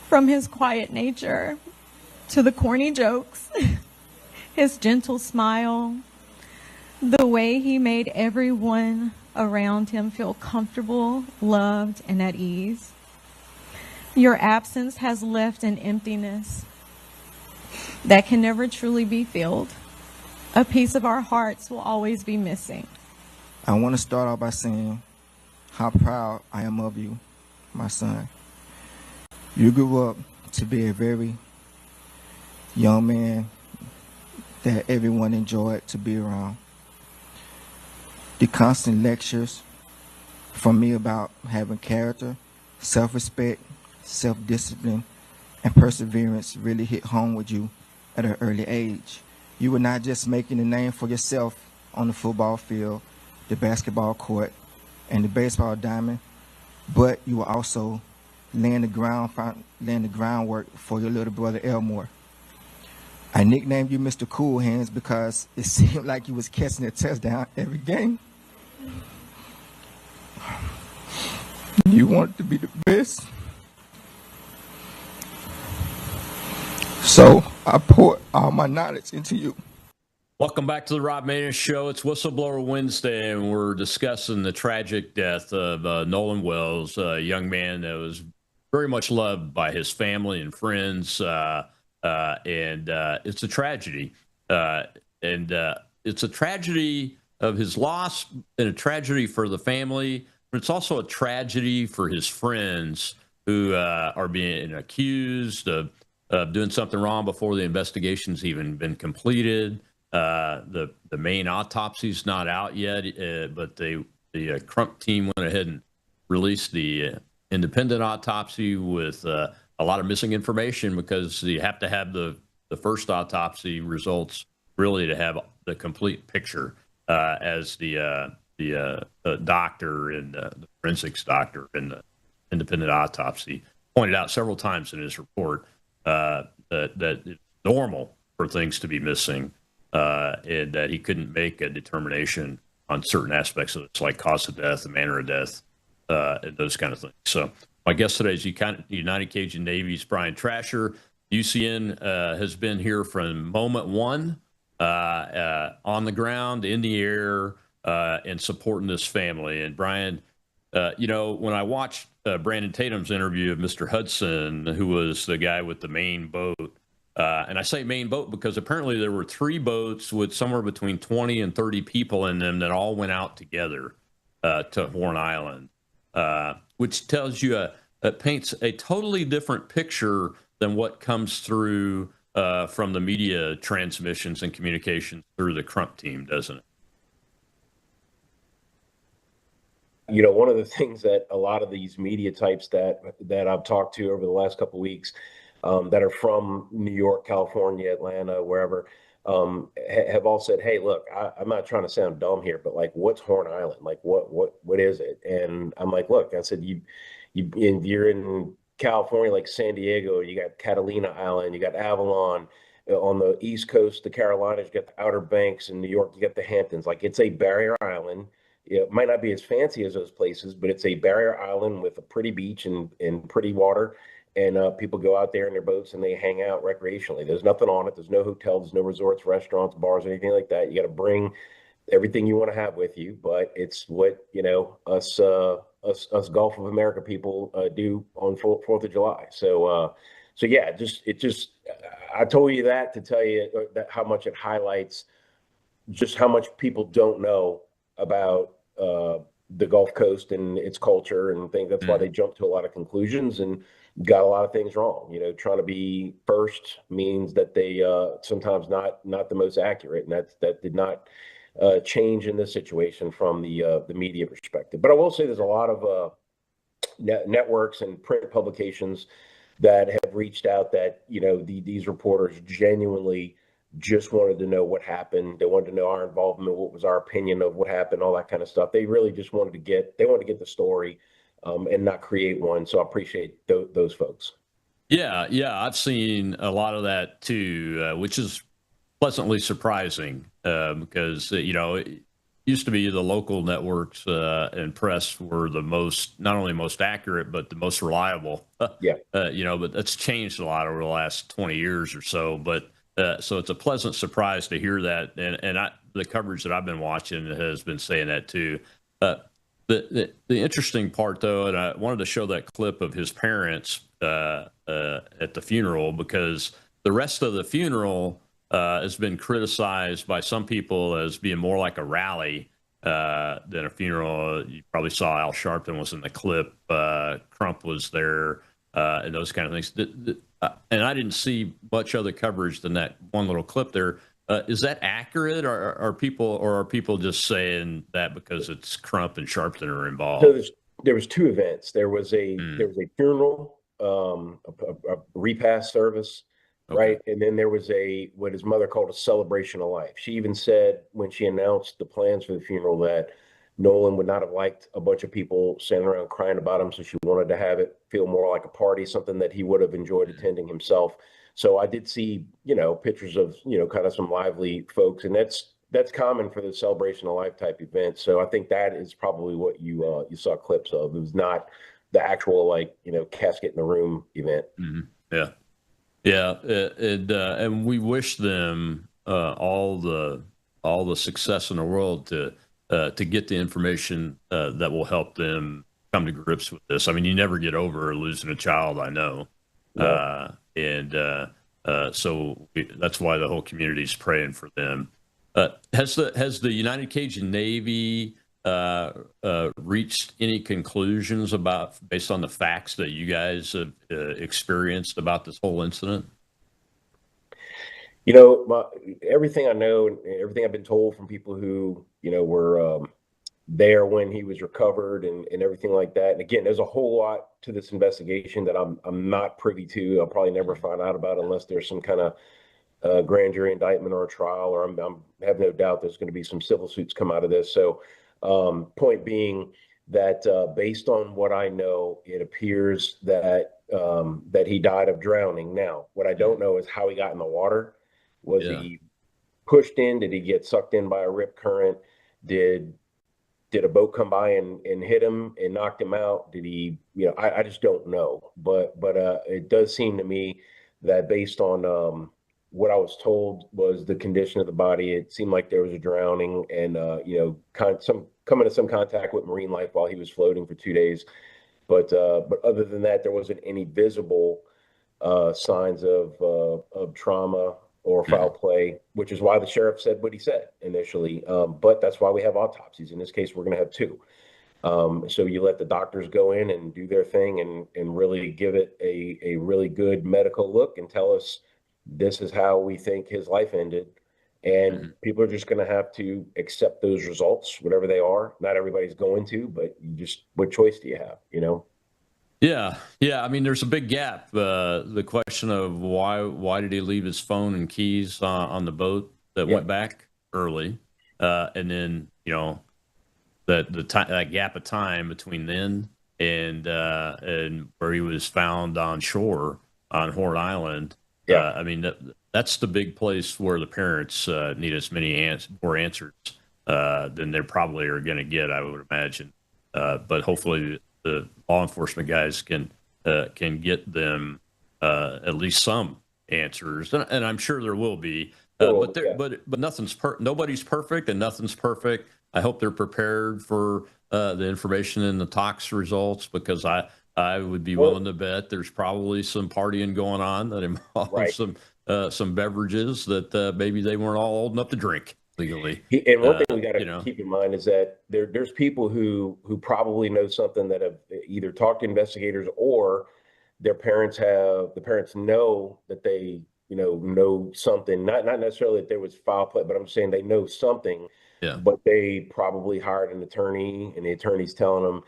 From his quiet nature to the corny jokes his gentle smile, the way he made everyone around him feel comfortable, loved, and at ease. Your absence has left an emptiness that can never truly be filled. A piece of our hearts will always be missing. I want to start off by saying how proud I am of you, my son. You grew up to be a very young man that everyone enjoyed to be around. The constant lectures from me about having character, self-respect, self-discipline, and perseverance really hit home with you at an early age. You were not just making a name for yourself on the football field, the basketball court, and the baseball diamond, but you were also laying the groundwork for your little brother Elmore. I nicknamed you Mr. Cool Hands because it seemed like you was catching a touchdown every game. You wanted to be the best. So I poured all my knowledge into you. Welcome back to the Rob Maness Show. It's Whistleblower Wednesday, and we're discussing the tragic death of Nolan Wells, a young man that was very much loved by his family and friends. And it's a tragedy. It's a tragedy of his loss and a tragedy for the family, but it's also a tragedy for his friends who are being accused of doing something wrong before the investigation's even been completed. The main autopsy's not out yet, but the Crump team went ahead and released the independent autopsy with a lot of missing information, because you have to have the first autopsy results really to have the complete picture, as the doctor and the forensics doctor in the independent autopsy pointed out several times in his report, that it's normal for things to be missing, and that he couldn't make a determination on certain aspects of it, like cause of death, the manner of death, and those kind of things. So my guest today is United Cajun Navy's Brian Trasher. UCN has been here from moment one, on the ground, in the air, and supporting this family. And Brian, when I watched Brandon Tatum's interview of Mr. Hudson, who was the guy with the main boat, and I say main boat because apparently there were 3 boats with somewhere between 20 and 30 people in them that all went out together to Horn Island, which tells you paints a totally different picture than what comes through from the media transmissions and communications through the Crump team, doesn't it? One of the things that a lot of these media types that I've talked to over the last couple of weeks, that are from New York, California, Atlanta, wherever, have all said, "Hey, look, I'm not trying to sound dumb here, but like, what's Horn Island? Like, what is it?" And I'm like, "Look," I said, you're in California, like San Diego, you got Catalina Island, you got Avalon. On the East Coast, the Carolinas, you got the Outer Banks. In New York, you got the Hamptons. Like, it's a barrier island. It might not be as fancy as those places, but it's a barrier island with a pretty beach and pretty water. And people go out there in their boats and they hang out recreationally. There's nothing on it. There's no hotel. There's no resorts, restaurants, bars, anything like that. You got to bring everything you want to have with you. But it's what us Gulf of America people do on 4th of July. So yeah, I told you that to tell you that how much it highlights just how much people don't know about the Gulf Coast and its culture and things. That's why they jump to a lot of conclusions and got a lot of things wrong. Trying to be first means that they sometimes not the most accurate, and that did not change in this situation from the media perspective. But I will say there's a lot of networks and print publications that have reached out that these reporters genuinely just wanted to know what happened. They wanted to know our involvement, what was our opinion of what happened, all that kind of stuff. They really just wanted to get the story, and not create one. So I appreciate those folks. Yeah, I've seen a lot of that too, which is pleasantly surprising, because it used to be the local networks and press were the most, not only most accurate, but the most reliable. Yeah. But that's changed a lot over the last 20 years or so. But So it's a pleasant surprise to hear that, and the coverage that I've been watching has been saying that too. The interesting part, though, and I wanted to show that clip of his parents at the funeral, because the rest of the funeral has been criticized by some people as being more like a rally than a funeral. You probably saw Al Sharpton was in the clip. Crump was there, and those kind of things. And I didn't see much other coverage than that one little clip there. Is that accurate, or are people just saying that because it's Crump and Sharpton are involved? So there was two events. There was a funeral, a repast service, right? And then there was what his mother called a celebration of life. She even said when she announced the plans for the funeral that Nolan would not have liked a bunch of people standing around crying about him, so she wanted to have it feel more like a party, something that he would have enjoyed attending himself. So I did see, pictures of, kind of some lively folks, and that's common for the celebration of life type event. So I think that is probably what you saw clips of. It was not the actual casket in the room event. Yeah, yeah, and we wish them all the success in the world to get the information that will help them come to grips with this. I mean, you never get over losing a child, I know. No. So that's why the whole community is praying for them. Has the United Cajun Navy reached any conclusions based on the facts that you guys have experienced about this whole incident? Everything I know and everything I've been told from people who, were there when he was recovered and everything like that. And again, there's a whole lot to this investigation that I'm not privy to. I'll probably never find out about unless there's some kind of grand jury indictment or a trial, or I have no doubt there's going to be some civil suits come out of this. So point being that based on what I know, it appears that that he died of drowning. Now, what I don't know is how he got in the water. Was he pushed in? Did he get sucked in by a rip current? Did a boat come by and hit him and knocked him out? Did he, I just don't know. But it does seem to me that based on what I was told was the condition of the body, it seemed like there was a drowning and, coming to some contact with marine life while he was floating for 2 days. But other than that, there wasn't any visible signs of trauma or foul play, which is why the sheriff said what he said initially. But that's why we have autopsies. In this case, we're going to have two. So you let the doctors go in and do their thing and really give it a really good medical look and tell us this is how we think his life ended. And people are just going to have to accept those results, whatever they are. Not everybody's going to, but what choice do you have, Yeah. I mean, there's a big gap. The question of why did he leave his phone and keys on the boat that went back early, and then that gap of time between then and where he was found on shore on Horn Island. I mean that's the big place where the parents need as many more answers than they probably are going to get, I would imagine. But hopefully the law enforcement guys can get them at least some answers, and I'm sure there will be. But nobody's perfect, and nothing's perfect. I hope they're prepared for the information and the tox results, because I would be willing to bet there's probably some partying going on that involves some beverages that maybe they weren't all old enough to drink legally. And one thing we got to keep in mind is that there's people who probably know something that have either talked to investigators or the parents know that they know something, not necessarily that there was foul play, but I'm saying they know something. But they probably hired an attorney, and the attorney's telling them,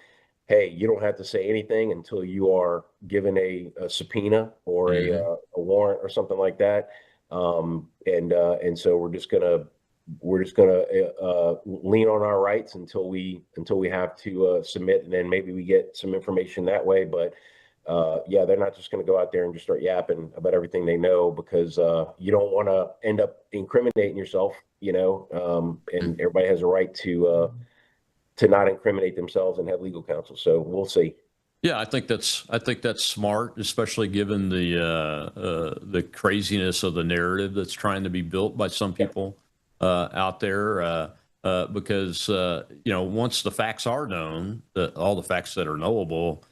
hey, you don't have to say anything until you are given a subpoena or a warrant or something like that. And so we're just gonna lean on our rights until we have to submit, and then maybe we get some information that way. But they're not just going to go out there and just start yapping about everything they know, because you don't want to end up incriminating yourself, and everybody has a right to not incriminate themselves and have legal counsel. So we'll see. Yeah, I think that's smart, especially given the craziness of the narrative that's trying to be built by some people out there. Because once the facts are known, all the facts that are knowable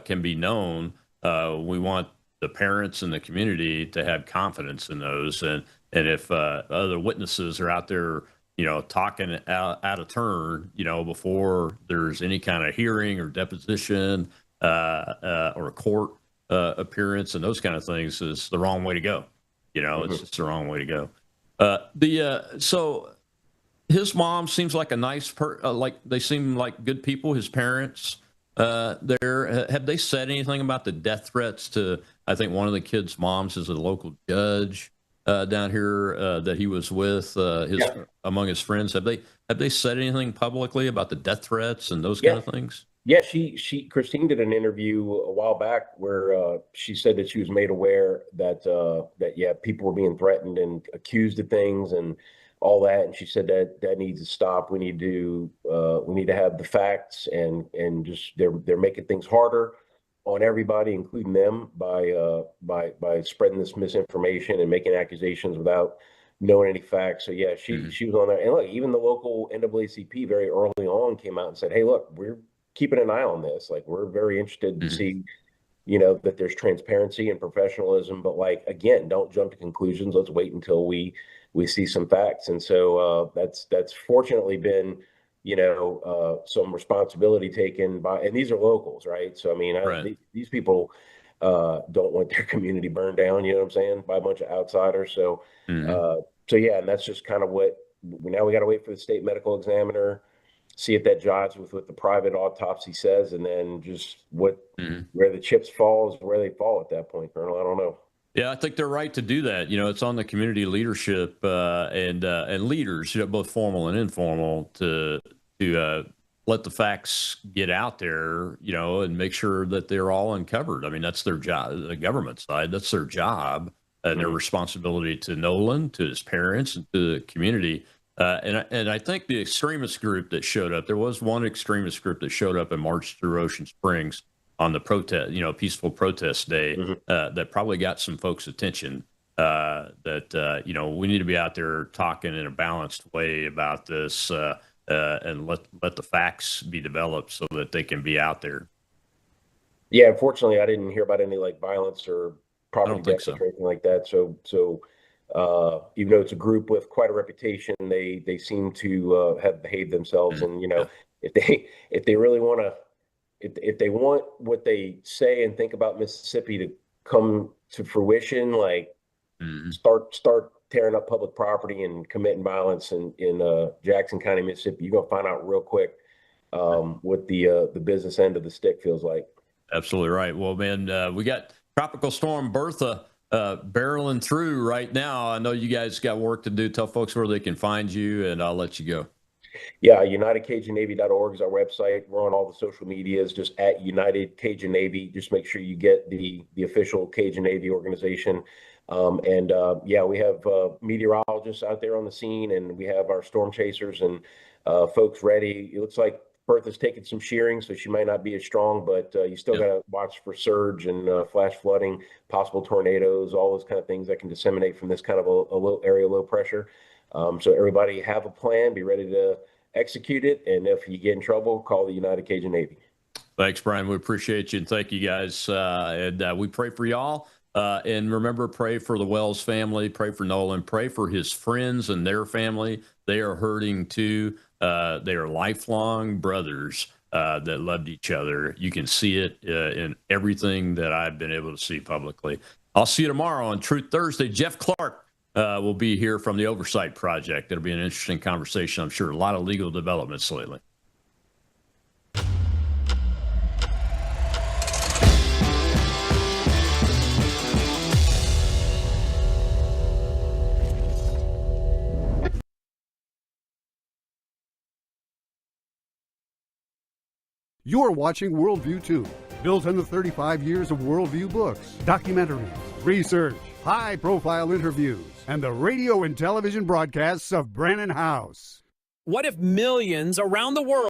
can be known. We want the parents and the community to have confidence in those, and if other witnesses are out there, talking out of turn, before there's any kind of hearing or deposition or court appearance and those kind of things, is the wrong way to go. It's just the wrong way to go. So his mom seems like a nice like they seem like good people. His parents there, have they said anything about the death threats to? I think one of the kids' moms is a local judge down here that he was with among his friends. Have they said anything publicly about the death threats and those kind of things? Yeah, Christine did an interview a while back where she said that she was made aware that people were being threatened and accused of things and all that, and she said that needs to stop. We need to have the facts, and just they're making things harder on everybody, including them, by spreading this misinformation and making accusations without knowing any facts. So yeah, she was on there, and look, even the local NAACP very early on came out and said, "Hey, look, we're keeping an eye on this. Like, we're very interested to see, that there's transparency and professionalism, but like, again, don't jump to conclusions. Let's wait until we see some facts." And so that's fortunately been, some responsibility taken by, and these are locals, right? So I mean, these people don't want their community burned down. You know what I'm saying? By a bunch of outsiders. So so yeah, and that's just kind of what now we got to wait for the state medical examiner, see if that jives with what the private autopsy says, and then just where the chips fall is where they fall at that point, Colonel. I don't know. Yeah, I think they're right to do that. It's on the community leadership and leaders, both formal and informal, to let the facts get out there, and make sure that they're all uncovered. I mean, that's their job. The government side, that's their job and their responsibility to Nolan, to his parents, and to the community. And I think the extremist group that showed up, there was one extremist group that showed up and marched through Ocean Springs on the protest, peaceful protest day, that probably got some folks' attention. We need to be out there talking in a balanced way about this, and let the facts be developed so that they can be out there. Yeah, unfortunately, I didn't hear about any like violence or property damage or anything like that. So even though it's a group with quite a reputation, they seem to have behaved themselves. And if they really want to. If they want what they say and think about Mississippi to come to fruition, like start tearing up public property and committing violence in Jackson County, Mississippi, you're gonna find out real quick what the business end of the stick feels like. Absolutely right. Well, man, we got Tropical Storm Bertha barreling through right now. I know you guys got work to do. Tell folks where they can find you, and I'll let you go. Yeah, UnitedCajunNavy.org is our website. We're on all the social medias, just at United Cajun Navy. Just make sure you get the official Cajun Navy organization. Yeah, we have meteorologists out there on the scene, and we have our storm chasers and folks ready. It looks like Bertha's taking some shearing, so she might not be as strong, but you still got to watch for surge and flash flooding, possible tornadoes, all those kind of things that can disseminate from this kind of a low area, low pressure. So everybody have a plan, be ready to execute it. And if you get in trouble, call the United Cajun Navy. Thanks, Brian. We appreciate you, and thank you guys. And we pray for y'all. And remember, pray for the Wells family, pray for Nolan, pray for his friends and their family. They are hurting too. They are lifelong brothers that loved each other. You can see it in everything that I've been able to see publicly. I'll see you tomorrow on Truth Thursday. Jeff Clark will be here from the Oversight Project. It'll be an interesting conversation, I'm sure. A lot of legal developments lately. You're watching Worldview 2, built on the 35 years of Worldview books, documentaries, research, high-profile interviews, and the radio and television broadcasts of Brannon House. What if millions around the world